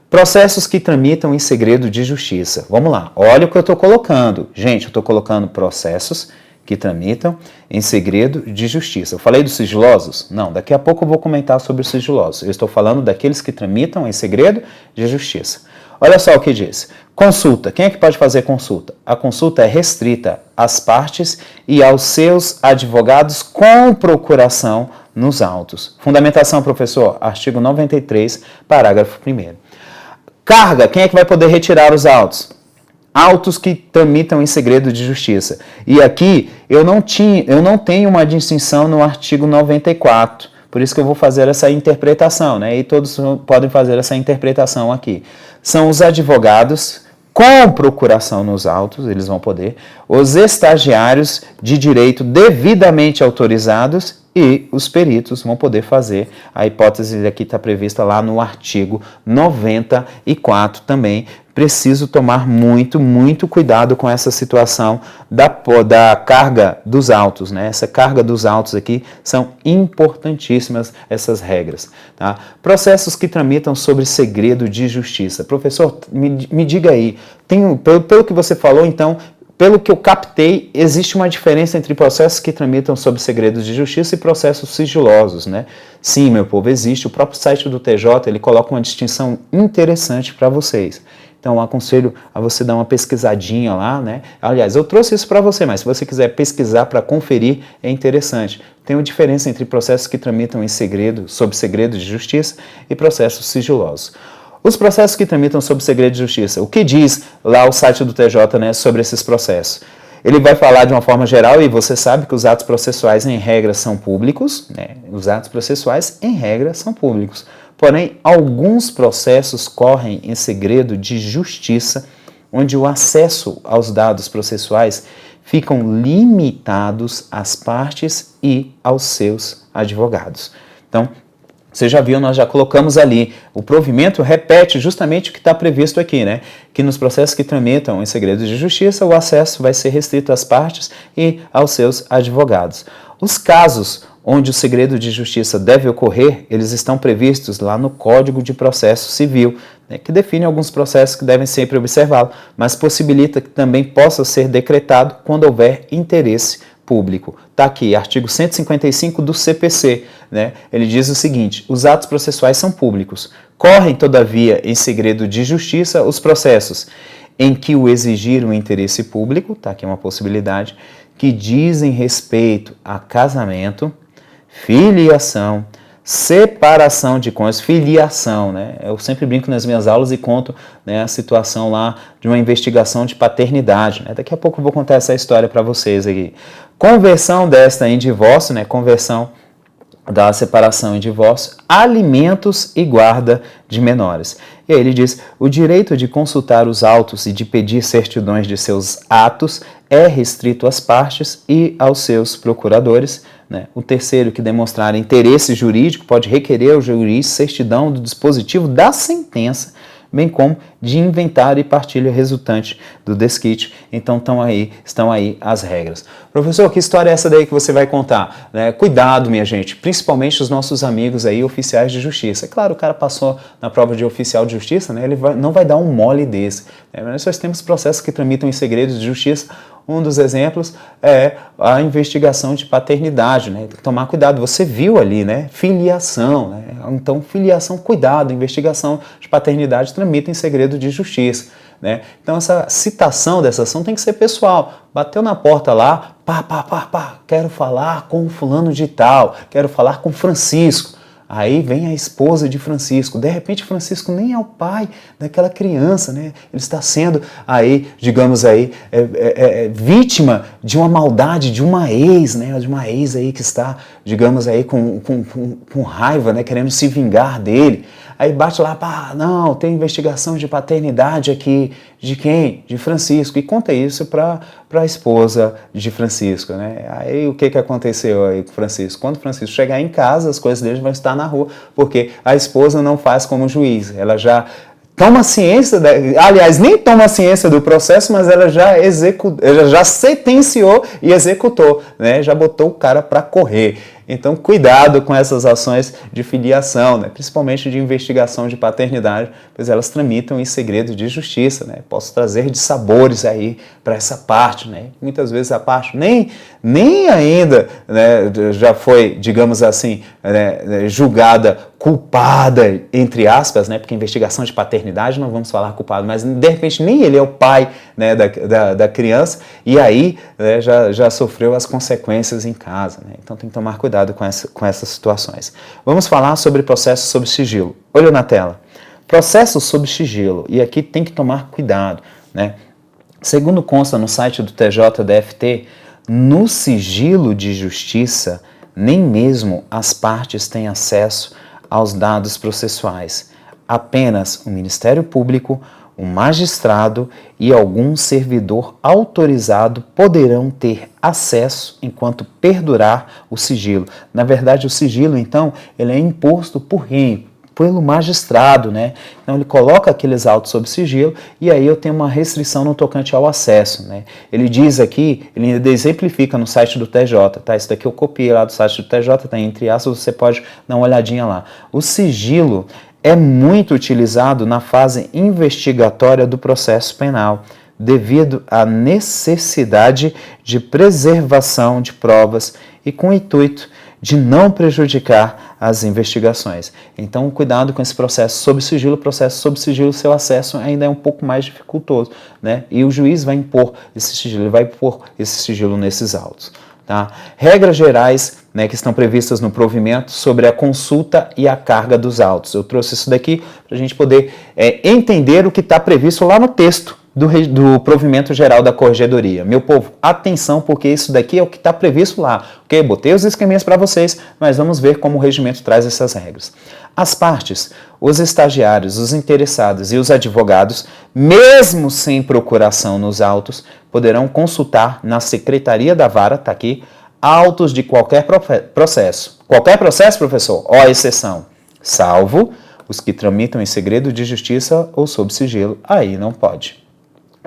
Processos que tramitam em segredo de justiça. Vamos lá, olha o que eu estou colocando. Gente, eu estou colocando processos que tramitam em segredo de justiça. Eu falei dos sigilosos? Não, daqui a pouco eu vou comentar sobre os sigilosos. Eu estou falando daqueles que tramitam em segredo de justiça. Olha só o que diz. Consulta. Quem é que pode fazer consulta? A consulta é restrita às partes e aos seus advogados com procuração nos autos. Fundamentação, professor? Artigo 93, parágrafo 1º. Carga. Quem é que vai poder retirar os autos? Autos que tramitam em segredo de justiça. E aqui eu não tenho uma distinção no artigo 94, por isso que eu vou fazer essa interpretação, né? E todos podem fazer essa interpretação aqui. São os advogados com procuração nos autos, eles vão poder, os estagiários de direito devidamente autorizados e os peritos vão poder fazer. A hipótese aqui está prevista lá no artigo 94 também. Preciso tomar muito cuidado com essa situação da carga dos autos, né? Essa carga dos autos aqui são importantíssimas essas regras, tá? Processos que tramitam sobre segredo de justiça. Professor, me diga aí, pelo que você falou, então, pelo que eu captei, existe uma diferença entre processos que tramitam sob segredos de justiça e processos sigilosos, né? Sim, meu povo, existe. O próprio site do TJ, ele coloca uma distinção interessante para vocês. Então, eu aconselho a você dar uma pesquisadinha lá, né? Aliás, eu trouxe isso para você, mas se você quiser pesquisar para conferir, é interessante. Tem uma diferença entre processos que tramitam em segredo, sob segredo de justiça, e processos sigilosos. Os processos que tramitam sob segredo de justiça, o que diz lá o site do TJ, né, sobre esses processos? Ele vai falar de uma forma geral, e você sabe que os atos processuais, em regra, são públicos, né? Os atos processuais, em regra, são públicos. Porém, alguns processos correm em segredo de justiça, onde o acesso aos dados processuais ficam limitados às partes e aos seus advogados. Então, você já viu, nós já colocamos ali, o provimento repete justamente o que está previsto aqui, né? Que nos processos que tramitam em segredo de justiça, o acesso vai ser restrito às partes e aos seus advogados. Os casos onde o segredo de justiça deve ocorrer, eles estão previstos lá no Código de Processo Civil, né, que define alguns processos que devem sempre observá-lo, mas possibilita que também possa ser decretado quando houver interesse público. Está aqui, artigo 155 do CPC, né? Ele diz o seguinte: os atos processuais são públicos. Correm, todavia, em segredo de justiça os processos em que o exigir o interesse público, está aqui uma possibilidade, que dizem respeito a casamento, filiação, separação de cônjuges, filiação, né? Eu sempre brinco nas minhas aulas e conto, né, a situação lá de uma investigação de paternidade, né? Daqui a pouco eu vou contar essa história para vocês aqui. Conversão desta em divórcio, né? Conversão da separação em divórcio, alimentos e guarda de menores. E aí ele diz: o direito de consultar os autos e de pedir certidões de seus atos é restrito às partes e aos seus procuradores, né? O terceiro que demonstrar interesse jurídico pode requerer ao juiz certidão do dispositivo da sentença, bem como de inventário e partilha resultante do desquite. Então estão aí as regras. Professor, que história é essa daí que você vai contar? Cuidado, minha gente, principalmente os nossos amigos aí, oficiais de justiça. É claro, o cara passou na prova de oficial de justiça, né? Ele não vai dar um mole desse. Mas nós temos processos que tramitam em segredos de justiça. Um dos exemplos é a investigação de paternidade, né? Tem que tomar cuidado. Você viu ali, né? Filiação, né? Então, filiação, cuidado. Investigação de paternidade tramita em segredo de justiça, né? Então, essa citação dessa ação tem que ser pessoal. Bateu na porta lá, quero falar com o fulano de tal, quero falar com Francisco. Aí vem a esposa de Francisco. De repente, Francisco nem é o pai daquela criança, né? Ele está sendo aí, digamos aí, vítima de uma maldade de uma ex, né? De uma ex aí que está, digamos aí, com raiva, né? Querendo se vingar dele. Aí bate lá, não, tem investigação de paternidade aqui. De quem? De Francisco. E conta isso para a esposa de Francisco, né? Aí o que aconteceu aí com Francisco? Quando Francisco chegar em casa, as coisas dele vão estar na rua, porque a esposa não faz como juiz, ela já toma ciência, aliás, nem toma ciência do processo, mas ela já sentenciou e executou, né? Já botou o cara para correr. Então, cuidado com essas ações de filiação, né? Principalmente de investigação de paternidade, pois elas tramitam em segredo de justiça, né? Posso trazer dissabores aí para essa parte, né? Muitas vezes a parte nem ainda, né, já foi, digamos assim, né, julgada culpada, entre aspas, né? Porque investigação de paternidade não vamos falar culpado, mas de repente nem ele é o pai, né, da criança e aí, né, já sofreu as consequências em casa, né? Então tem que tomar cuidado com essas situações. Vamos falar sobre processo sob sigilo. Olha na tela. Processo sob sigilo. E aqui tem que tomar cuidado, né? Segundo consta no site do TJDFT, no sigilo de justiça, nem mesmo as partes têm acesso aos dados processuais. Apenas o Ministério Público, o magistrado e algum servidor autorizado poderão ter acesso enquanto perdurar o sigilo. Na verdade, o sigilo, então, ele é imposto por quem? Pelo magistrado, né? Então, ele coloca aqueles autos sob sigilo e aí eu tenho uma restrição no tocante ao acesso, né? Ele diz aqui, ele exemplifica no site do TJ, tá? Isso daqui eu copiei lá do site do TJ, tá entre aspas, você pode dar uma olhadinha lá. O sigilo é muito utilizado na fase investigatória do processo penal, devido à necessidade de preservação de provas e com o intuito de não prejudicar as investigações. Então, cuidado com esse processo sob sigilo, seu acesso ainda é um pouco mais dificultoso, né? E o juiz vai impor esse sigilo, ele vai impor esse sigilo nesses autos. Tá? Regras gerais, né, que estão previstas no provimento sobre a consulta e a carga dos autos. Eu trouxe isso daqui para a gente poder entender o que está previsto lá no texto do provimento geral da Corregedoria. Meu povo, atenção, porque isso daqui é o que está previsto lá. Ok? Botei os esqueminhas para vocês, mas vamos ver como o regimento traz essas regras. As partes, os estagiários, os interessados e os advogados, mesmo sem procuração nos autos, poderão consultar na Secretaria da Vara, está aqui, autos de qualquer processo. Qualquer processo, professor? Ó, exceção. Salvo os que tramitam em segredo de justiça ou sob sigilo. Aí não pode.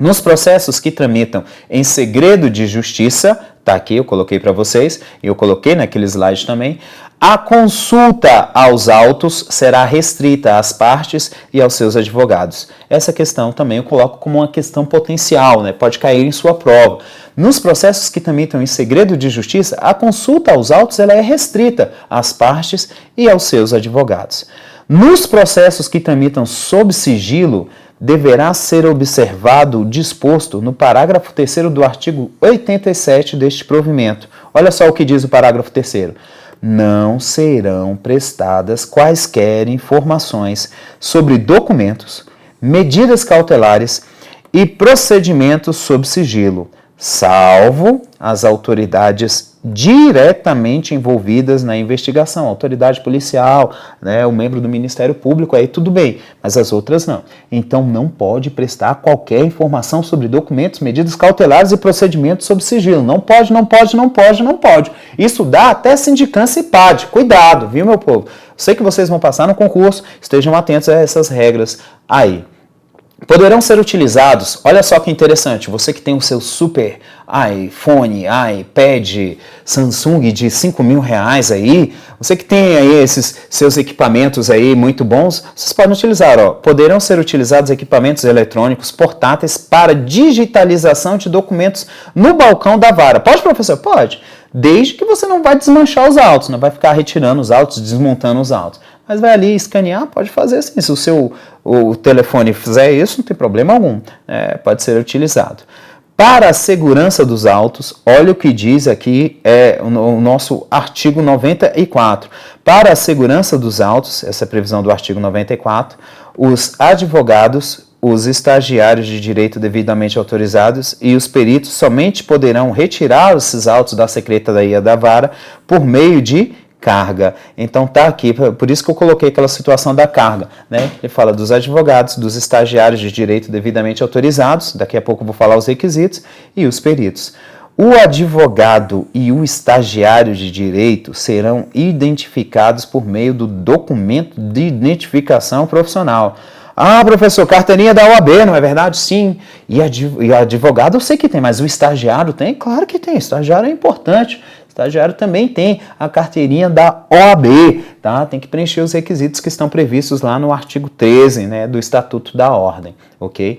Nos processos que tramitam em segredo de justiça, tá aqui, eu coloquei para vocês, e eu coloquei naquele slide também, a consulta aos autos será restrita às partes e aos seus advogados. Essa questão também eu coloco como uma questão potencial, né? Pode cair em sua prova. Nos processos que tramitam em segredo de justiça, a consulta aos autos ela é restrita às partes e aos seus advogados. Nos processos que tramitam sob sigilo, deverá ser observado o disposto no parágrafo 3º do artigo 87 deste provimento. Olha só o que diz o parágrafo 3º. Não serão prestadas quaisquer informações sobre documentos, medidas cautelares e procedimentos sob sigilo, salvo as autoridades diretamente envolvidas na investigação, autoridade policial, né, o membro do Ministério Público, aí tudo bem, mas as outras não. Então não pode prestar qualquer informação sobre documentos, medidas cautelares e procedimentos sob sigilo. Não pode, não pode, não pode, não pode. Isso dá até sindicância e PAD. Cuidado, viu, meu povo? Sei que vocês vão passar no concurso, estejam atentos a essas regras aí. Poderão ser utilizados, olha só que interessante, você que tem o seu super iPhone, iPad, Samsung de R$5.000 aí, você que tem aí esses seus equipamentos aí muito bons, vocês podem utilizar, ó, poderão ser utilizados equipamentos eletrônicos portáteis para digitalização de documentos no balcão da vara. Pode, professor? Pode. Desde que você não vai desmanchar os autos, não vai ficar retirando os autos, desmontando os autos. Mas vai ali escanear, pode fazer assim. Se o telefone fizer isso, não tem problema algum. Pode ser utilizado. Para a segurança dos autos, olha o que diz aqui o nosso artigo 94. Para a segurança dos autos, essa é a previsão do artigo 94, os advogados, os estagiários de direito devidamente autorizados e os peritos somente poderão retirar esses autos da Secretaria da Vara por meio de carga. Então tá aqui, por isso que eu coloquei aquela situação da carga, né? Ele fala dos advogados, dos estagiários de direito devidamente autorizados, daqui a pouco eu vou falar os requisitos, e os peritos. o advogado e o estagiário de direito serão identificados por meio do documento de identificação profissional. Ah, professor, carteirinha da OAB, não é verdade? Sim. E advogado eu sei que tem, mas o estagiário tem? Claro que tem, estagiário é importante. O estagiário também tem a carteirinha da OAB, tá? Tem que preencher os requisitos que estão previstos lá no artigo 13, né, do Estatuto da Ordem, ok?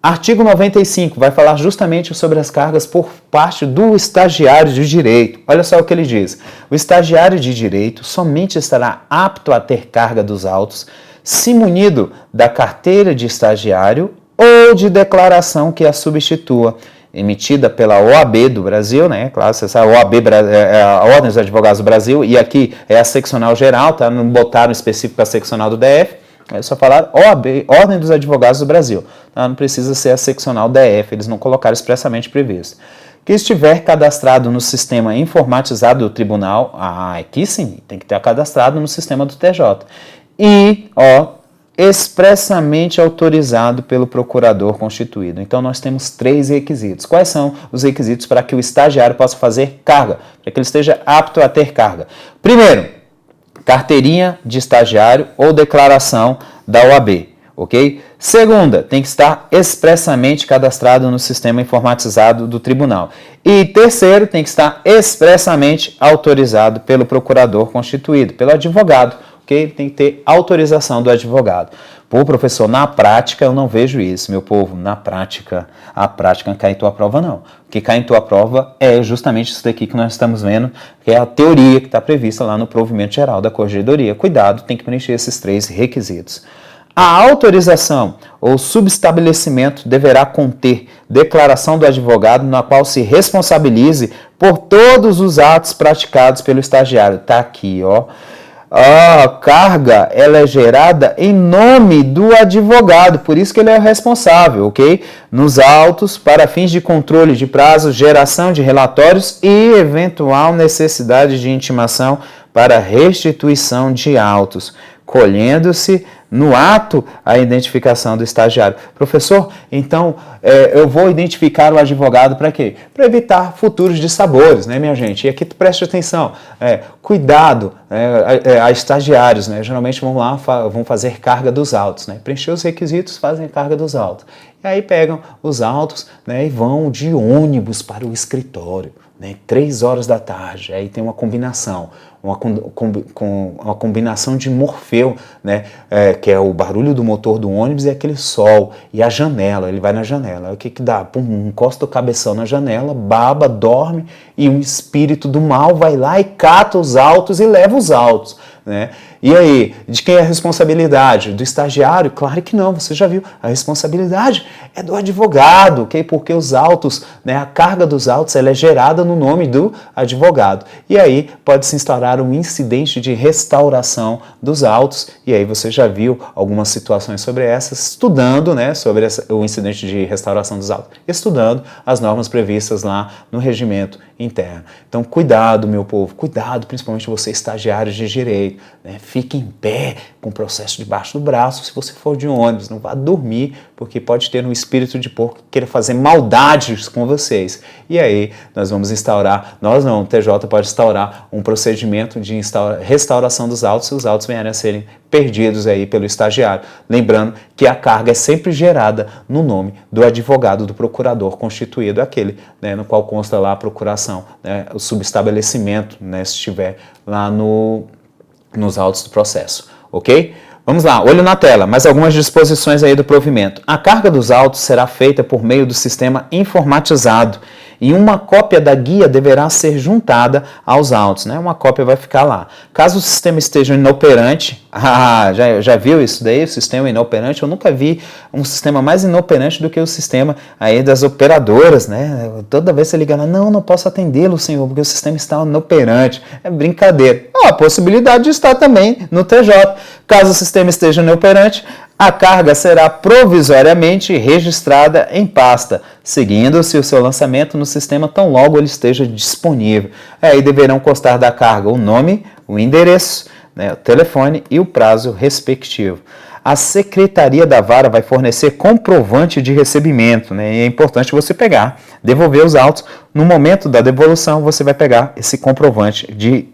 Artigo 95 vai falar justamente sobre as cargas por parte do estagiário de direito. Olha só o que ele diz. O estagiário de direito somente estará apto a ter carga dos autos se munido da carteira de estagiário ou de declaração que a substitua, emitida pela OAB do Brasil, né? Claro, você sabe, a OAB é a Ordem dos Advogados do Brasil, e aqui é a seccional geral, tá? Não botaram específico a seccional do DF, é só falar OAB, Ordem dos Advogados do Brasil, tá? Não precisa ser a seccional DF, eles não colocaram expressamente previsto. Que estiver cadastrado no sistema informatizado do tribunal, aqui sim, tem que ter cadastrado no sistema do TJ. E, expressamente autorizado pelo procurador constituído. Então, nós temos 3 requisitos. Quais são os requisitos para que o estagiário possa fazer carga? Para que ele esteja apto a ter carga. Primeiro, carteirinha de estagiário ou declaração da OAB, ok? Segunda, tem que estar expressamente cadastrado no sistema informatizado do tribunal. E terceiro, tem que estar expressamente autorizado pelo procurador constituído, pelo advogado, ok? Tem que ter autorização do advogado. Pô, professor, na prática eu não vejo isso, meu povo. Na prática, a prática não cai em tua prova, não. O que cai em tua prova é justamente isso daqui que nós estamos vendo, que é a teoria que está prevista lá no provimento geral da Corregedoria. Cuidado, tem que preencher esses 3 requisitos. A autorização ou subestabelecimento deverá conter declaração do advogado na qual se responsabilize por todos os atos praticados pelo estagiário. Está aqui, ó. A carga, ela é gerada em nome do advogado, por isso que ele é o responsável, ok? Nos autos, para fins de controle de prazos, geração de relatórios e eventual necessidade de intimação para restituição de autos, colhendo-se no ato a identificação do estagiário. Professor, então eu vou identificar o advogado para quê? Para evitar futuros dissabores, né, minha gente? E aqui preste atenção, cuidado a estagiários, né? Geralmente vão lá, vão fazer carga dos autos, né? Preencher os requisitos, fazem carga dos autos. E aí pegam os autos, né, e vão de ônibus para o escritório, né, 3 horas da tarde, aí tem uma combinação, uma combinação de Morfeu, né, que é o barulho do motor do ônibus e aquele sol, e a janela, ele vai na janela, aí o que que dá? Pum, encosta o cabeção na janela, baba, dorme, e um espírito do mal vai lá e cata os autos e leva os autos, né? E aí, de quem é a responsabilidade? Do estagiário? Claro que não, você já viu, a responsabilidade é do advogado, ok? Porque os autos, né, a carga dos autos, ela é gerada no nome do advogado. E aí pode se instaurar um incidente de restauração dos autos, e aí você já viu algumas situações sobre essas, estudando, né, sobre o incidente de restauração dos autos, estudando as normas previstas lá no regimento interno. Então, cuidado, meu povo, cuidado, principalmente você, estagiário de direito, né? Fique em pé com o processo debaixo do braço se você for de ônibus, não vá dormir, porque pode ter um espírito de porco que queira fazer maldades com vocês. E aí nós vamos instaurar, nós não, o TJ pode instaurar um procedimento de restauração dos autos se os autos vierem a serem perdidos aí pelo estagiário. Lembrando que a carga é sempre gerada no nome do advogado, do procurador constituído, aquele, né, no qual consta lá a procuração, né, o subestabelecimento, né, se estiver lá nos autos do processo, ok? Vamos lá, olho na tela, mais algumas disposições aí do provimento. A carga dos autos será feita por meio do sistema informatizado e uma cópia da guia deverá ser juntada aos autos, né? Uma cópia vai ficar lá. Caso o sistema esteja inoperante, já viu isso daí, o sistema inoperante? Eu nunca vi um sistema mais inoperante do que o sistema aí das operadoras, né? Toda vez você liga lá, não posso atendê-lo, senhor, porque o sistema está inoperante. É brincadeira. A possibilidade de estar também no TJ. Caso o sistema esteja inoperante, a carga será provisoriamente registrada em pasta, seguindo-se o seu lançamento no sistema tão logo ele esteja disponível. Aí deverão constar da carga o nome, o endereço, né, o telefone e o prazo respectivo. a secretaria da vara vai fornecer comprovante de recebimento, né? E é importante você pegar, devolver os autos. No momento da devolução, você vai pegar esse comprovante de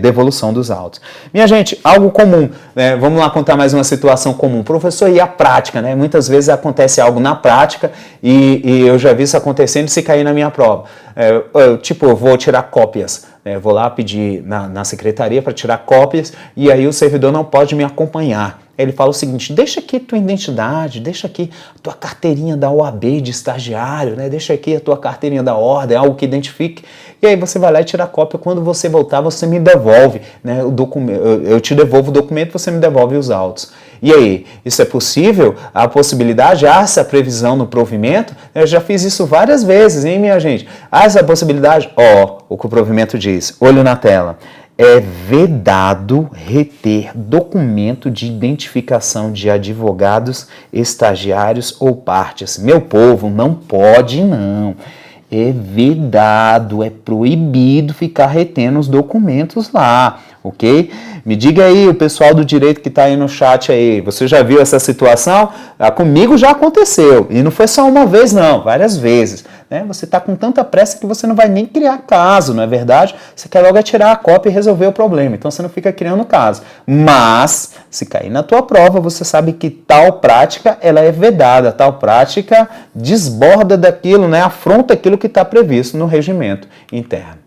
devolução dos autos. Minha gente, algo comum, né? Vamos lá contar mais uma situação comum. Professor, e a prática, né? Muitas vezes acontece algo na prática e eu já vi isso acontecendo se cair na minha prova. Eu vou tirar cópias, né? Vou lá pedir na secretaria para tirar cópias e aí o servidor não pode me acompanhar. Ele fala o seguinte: deixa aqui tua identidade, deixa aqui a tua carteirinha da OAB de estagiário, né? Deixa aqui a tua carteirinha da ordem, algo que identifique. E aí você vai lá e tira a cópia. Quando você voltar, você me devolve, né, o documento. Eu te devolvo o documento, você me devolve os autos. E aí, isso é possível? Há possibilidade? Há essa previsão no provimento? Eu já fiz isso várias vezes, hein, minha gente? Há essa possibilidade? O que o provimento diz. Olho na tela. É vedado reter documento de identificação de advogados, estagiários ou partes. Meu povo, não pode não. É vedado, é proibido ficar retendo os documentos lá, ok? Me diga aí, o pessoal do direito que está aí no chat aí, você já viu essa situação? Comigo já aconteceu, e não foi só uma vez não, várias vezes. Né? Você está com tanta pressa que você não vai nem criar caso, não é verdade? Você quer logo tirar a cópia e resolver o problema, então você não fica criando caso. Mas, se cair na tua prova, você sabe que tal prática, ela é vedada, tal prática desborda daquilo, né? Afronta aquilo que está previsto no regimento interno.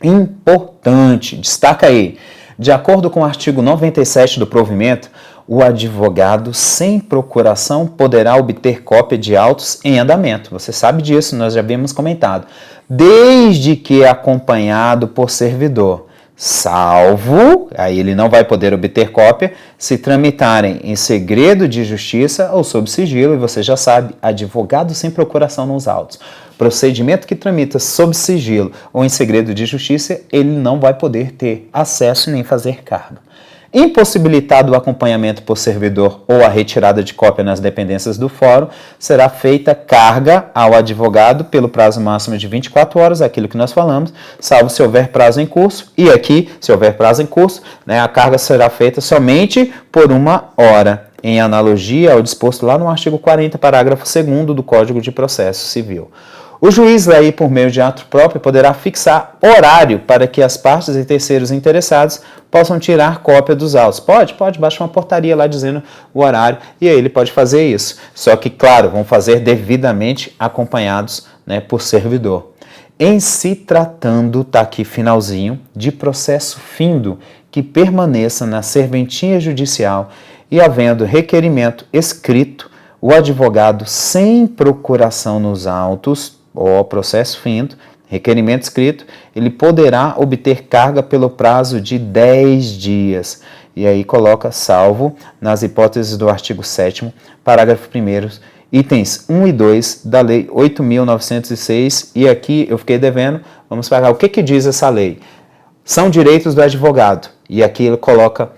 Importante, destaca aí, de acordo com o artigo 97 do provimento, o advogado sem procuração poderá obter cópia de autos em andamento. Você sabe disso, nós já havíamos comentado. Desde que acompanhado por servidor, salvo, aí ele não vai poder obter cópia, se tramitarem em segredo de justiça ou sob sigilo, e você já sabe, advogado sem procuração nos autos. Procedimento que tramita sob sigilo ou em segredo de justiça, ele não vai poder ter acesso nem fazer carga. Impossibilitado o acompanhamento por servidor ou a retirada de cópia nas dependências do fórum, será feita carga ao advogado pelo prazo máximo de 24 horas, aquilo que nós falamos, salvo se houver prazo em curso. E aqui, se houver prazo em curso, né, a carga será feita somente por 1 hora, em analogia ao disposto lá no artigo 40, parágrafo 2º do Código de Processo Civil. O juiz, aí, por meio de ato próprio, poderá fixar horário para que as partes e terceiros interessados possam tirar cópia dos autos. Pode, baixa uma portaria lá dizendo o horário e aí ele pode fazer isso. Só que, claro, vão fazer devidamente acompanhados, né, por servidor. Em se tratando, tá aqui finalzinho, de processo findo que permaneça na serventia judicial e havendo requerimento escrito, o advogado sem procuração nos autos, ou processo findo, requerimento escrito, ele poderá obter carga pelo prazo de 10 dias. E aí coloca salvo nas hipóteses do artigo 7º, parágrafo 1º, itens 1 e 2 da Lei 8.906. E aqui eu fiquei devendo, vamos pagar. O que diz essa lei? São direitos do advogado. E aqui ele coloca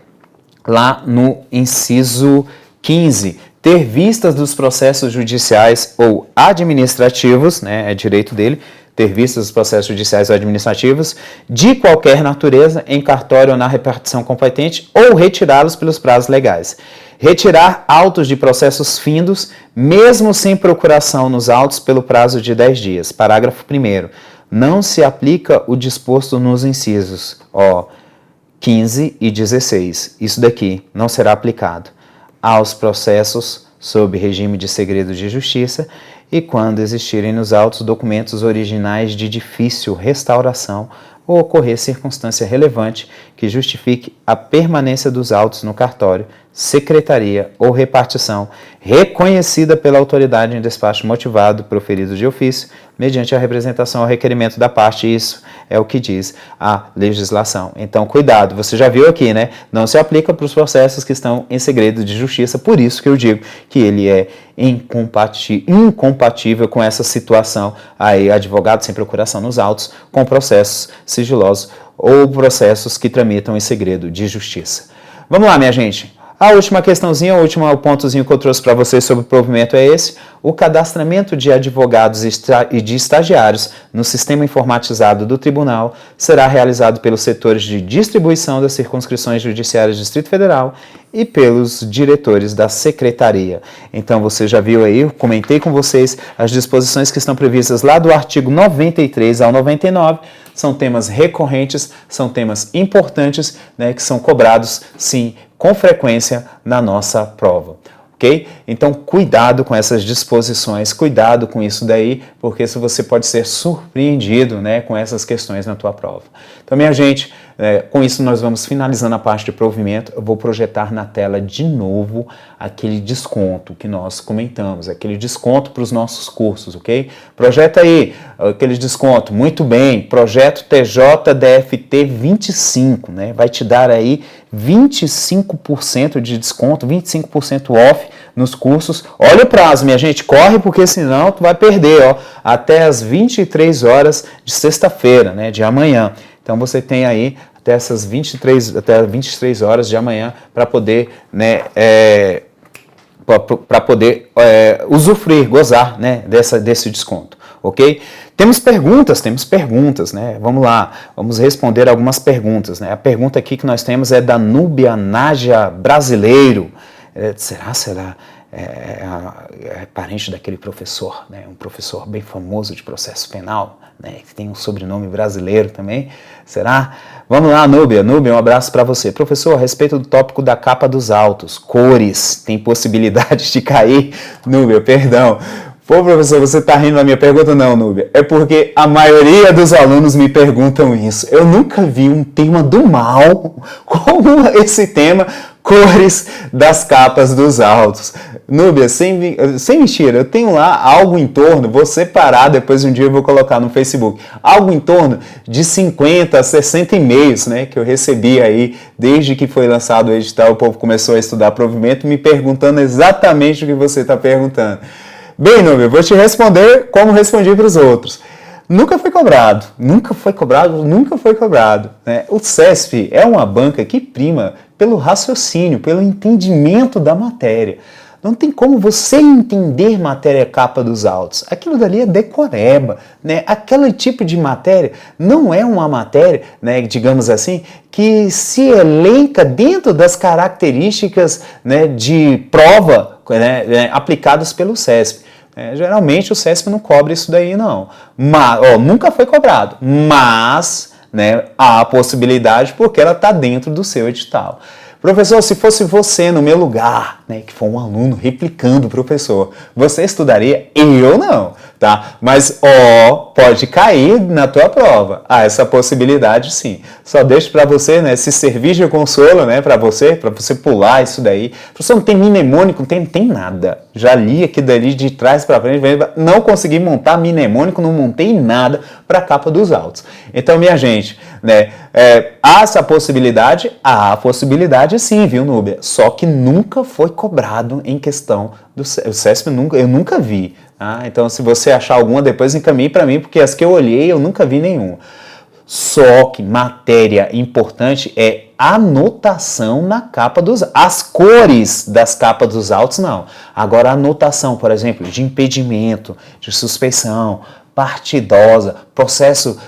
lá no inciso 15, ter vistas dos processos judiciais ou administrativos, né, é direito dele, ter vistas dos processos judiciais ou administrativos de qualquer natureza em cartório ou na repartição competente ou retirá-los pelos prazos legais. Retirar autos de processos findos, mesmo sem procuração nos autos pelo prazo de 10 dias. Parágrafo 1º. Não se aplica o disposto nos incisos 15 e 16. Isso daqui não será aplicado aos processos sob regime de segredo de justiça e quando existirem nos autos documentos originais de difícil restauração ou ocorrer circunstância relevante que justifique a permanência dos autos no cartório, secretaria ou repartição reconhecida pela autoridade em despacho motivado proferido de ofício, mediante a representação ao requerimento da parte. Isso é o que diz a legislação. Então, cuidado, você já viu aqui, né? Não se aplica para os processos que estão em segredo de justiça, por isso que eu digo que ele é incompatível com essa situação aí, advogado sem procuração nos autos, com processos sigilosos ou processos que tramitam em segredo de justiça. Vamos lá, minha gente. A última questãozinha, o último pontozinho que eu trouxe para vocês sobre o provimento é esse. O cadastramento de advogados e de estagiários no sistema informatizado do Tribunal será realizado pelos setores de distribuição das circunscrições judiciárias do Distrito Federal e pelos diretores da Secretaria. Então você já viu aí, eu comentei com vocês as disposições que estão previstas lá do artigo 93 ao 99, são temas recorrentes, são temas importantes, né, que são cobrados, sim, com frequência na nossa prova. Ok? Então, cuidado com essas disposições, cuidado com isso daí, porque você pode ser surpreendido, né, com essas questões na tua prova. Então, minha gente, com isso nós vamos finalizando a parte de provimento. Eu vou projetar na tela de novo aquele desconto que nós comentamos, aquele desconto para os nossos cursos, ok? Projeta aí aquele desconto, muito bem, projeto TJDFT 25, né? Vai te dar aí 25% de desconto, 25% off nos cursos. Olha o prazo, minha gente, corre porque senão tu vai perder, ó, até as 23 horas de sexta-feira, né, de amanhã. Então você tem aí até essas 23 horas de amanhã para poder, né, usufruir, gozar, né, desse desconto, ok? Temos perguntas, né? Vamos lá, vamos responder algumas perguntas, né? A pergunta aqui que nós temos é da Núbia Nádia Brasileiro. Será? É parente daquele professor, né? Um professor bem famoso de processo penal, né? Que tem um sobrenome brasileiro também. Será? Vamos lá, Núbia, um abraço para você. Professor, a respeito do tópico da capa dos autos, cores, tem possibilidade de cair? Núbia, perdão. Pô, professor, você está rindo da minha pergunta? Não, Núbia. É porque a maioria dos alunos me perguntam isso. Eu nunca vi um tema do mal como esse tema, cores das capas dos autos. Núbia, sem mentira, eu tenho lá algo em torno, vou separar, depois um dia eu vou colocar no Facebook, algo em torno de 50 a 60 e-mails, né, que eu recebi aí desde que foi lançado o edital, o povo começou a estudar provimento, me perguntando exatamente o que você está perguntando. Bem, Núbia, vou te responder como respondi para os outros. Nunca foi cobrado. Né? O CESP é uma banca que prima pelo raciocínio, pelo entendimento da matéria. Não tem como você entender matéria capa dos autos. Aquilo dali é decoreba, né? Aquele tipo de matéria não é uma matéria, né, digamos assim, que se elenca dentro das características, né, de prova, né, aplicadas pelo CESP. Geralmente o CESP não cobra isso daí, não. Nunca foi cobrado, mas, né, há a possibilidade porque ela está dentro do seu edital. Professor, se fosse você no meu lugar, né, que for um aluno replicando o professor, você estudaria? Eu não, tá? Mas, pode cair na tua prova. Há essa possibilidade, sim. Só deixo para você, né, se servir de consolo, né, para você pular isso daí. Professor, não tem mnemônico, não tem nada. Já li aqui dali de trás para frente, não consegui montar mnemônico, não montei nada para a capa dos autos. Então, minha gente, né, há essa possibilidade? Há a possibilidade sim, viu, Núbia? Só que nunca foi cobrado em questão do CESP, eu nunca vi. Tá? Então, se você achar alguma, depois encaminhe para mim, porque as que eu olhei, eu nunca vi nenhuma. Só que matéria importante é anotação na capa dos autos. As cores das capas dos autos, não. Agora, a anotação, por exemplo, de impedimento, de suspeição, parte idosa, processo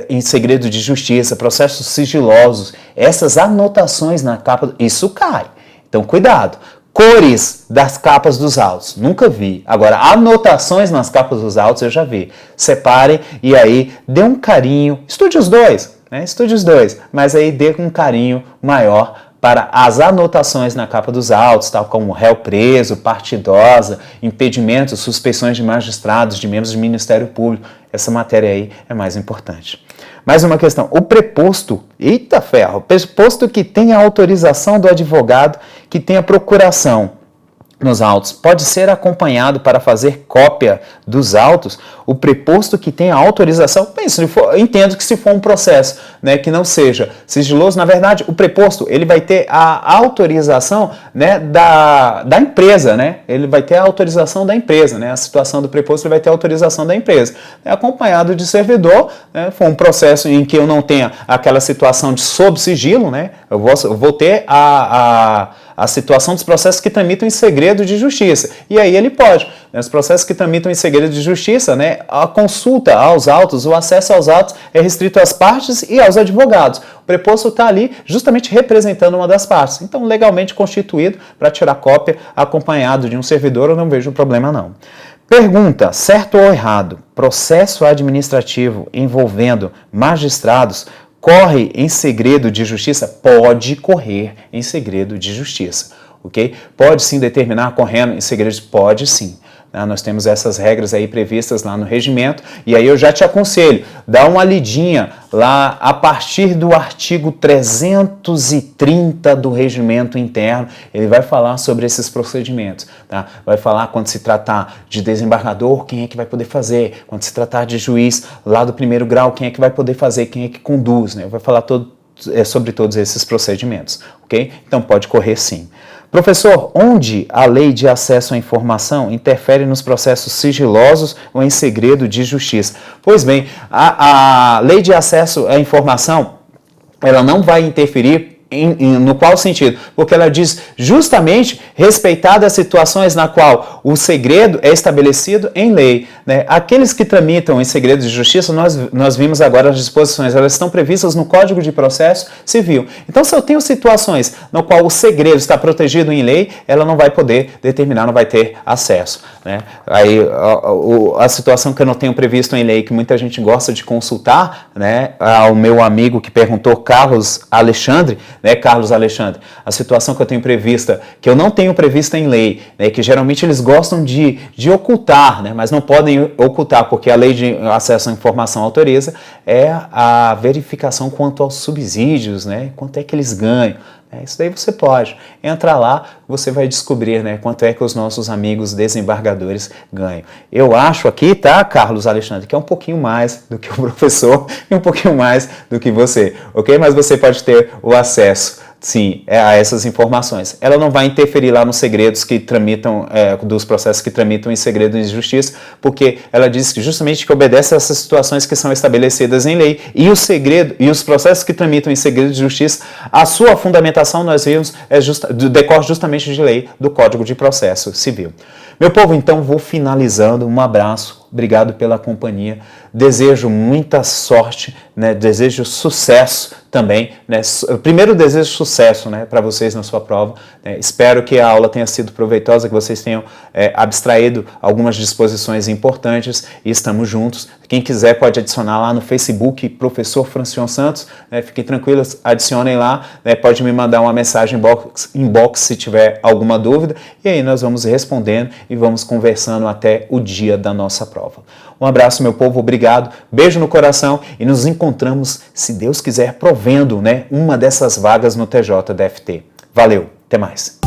em segredo de justiça, processos sigilosos, essas anotações na capa, isso cai. Então, cuidado. Cores das capas dos autos, nunca vi. Agora, anotações nas capas dos autos eu já vi. Separem e aí dê um carinho, estude os dois, né? Estude os dois, mas aí dê um carinho maior para as anotações na capa dos autos, tal como réu preso, parte idosa, impedimentos, suspeições de magistrados, de membros do Ministério Público. Essa matéria aí é mais importante. Mais uma questão, o preposto, eita ferro, o preposto que tem a autorização do advogado, que tem a procuração nos autos, pode ser acompanhado para fazer cópia dos autos, o preposto que tem a autorização, bem, entendo que se for um processo, né, que não seja sigiloso, na verdade, o preposto, ele vai ter a autorização, né, da empresa, né, ele vai ter a autorização da empresa, né, a situação do preposto ele vai ter a autorização da empresa, acompanhado de servidor, né, for um processo em que eu não tenha aquela situação de sob sigilo, né, eu vou ter a a situação dos processos que tramitam em segredo de justiça. E aí ele pode. Os processos que tramitam em segredo de justiça, né, a consulta aos autos, o acesso aos autos é restrito às partes e aos advogados. O preposto está ali justamente representando uma das partes. Então, legalmente constituído para tirar cópia acompanhado de um servidor, eu não vejo problema não. Pergunta, certo ou errado, processo administrativo envolvendo magistrados corre em segredo de justiça? Pode correr em segredo de justiça, ok? Pode sim determinar correndo em segredo? Pode sim. Nós temos essas regras aí previstas lá no regimento, e aí eu já te aconselho, dá uma lidinha lá a partir do artigo 330 do regimento interno, ele vai falar sobre esses procedimentos, tá? Vai falar quando se tratar de desembargador, quem é que vai poder fazer, quando se tratar de juiz lá do primeiro grau, quem é que vai poder fazer, quem é que conduz, né? Vai falar sobre todos esses procedimentos, ok? Então pode correr sim. Professor, onde a lei de acesso à informação interfere nos processos sigilosos ou em segredo de justiça? Pois bem, a lei de acesso à informação, ela não vai interferir no qual sentido? Porque ela diz justamente respeitar as situações na qual o segredo é estabelecido em lei, né? Aqueles que tramitam em segredo de justiça, nós vimos agora as disposições, elas estão previstas no Código de Processo Civil. Então, se eu tenho situações no qual o segredo está protegido em lei, ela não vai poder determinar, não vai ter acesso, né? Aí, a situação que eu não tenho previsto em lei, que muita gente gosta de consultar, né? Ao meu amigo que perguntou, Carlos Alexandre, né, Carlos Alexandre, a situação que eu tenho prevista, que eu não tenho prevista em lei, né, que geralmente eles gostam de ocultar, né, mas não podem ocultar, porque a lei de acesso à informação autoriza, é a verificação quanto aos subsídios, né, quanto é que eles ganham. Isso daí você pode. Entra lá, você vai descobrir, né, quanto é que os nossos amigos desembargadores ganham. Eu acho aqui, tá, Carlos Alexandre, que é um pouquinho mais do que o professor e um pouquinho mais do que você, ok? Mas você pode ter o acesso, sim, a essas informações. Ela não vai interferir lá nos segredos que tramitam, dos processos que tramitam em segredo de justiça, porque ela diz que justamente que obedece a essas situações que são estabelecidas em lei, e o segredo e os processos que tramitam em segredo de justiça, a sua fundamentação, nós vimos, decorre justamente de lei do Código de Processo Civil. Meu povo, então vou finalizando. Um abraço, obrigado pela companhia, desejo muita sorte, né? Desejo sucesso também, né? Primeiro desejo sucesso, né, para vocês na sua prova, né? Espero que a aula tenha sido proveitosa, que vocês tenham abstraído algumas disposições importantes, e estamos juntos. Quem quiser pode adicionar lá no Facebook, Professor Francion Santos, né? Fiquem tranquilos, adicionem lá, né? Pode me mandar uma mensagem inbox se tiver alguma dúvida, e aí nós vamos respondendo e vamos conversando até o dia da nossa prova. Um abraço, meu povo, obrigado, beijo no coração, e nos encontramos, se Deus quiser, provendo, né, uma dessas vagas no TJDFT. Valeu, até mais.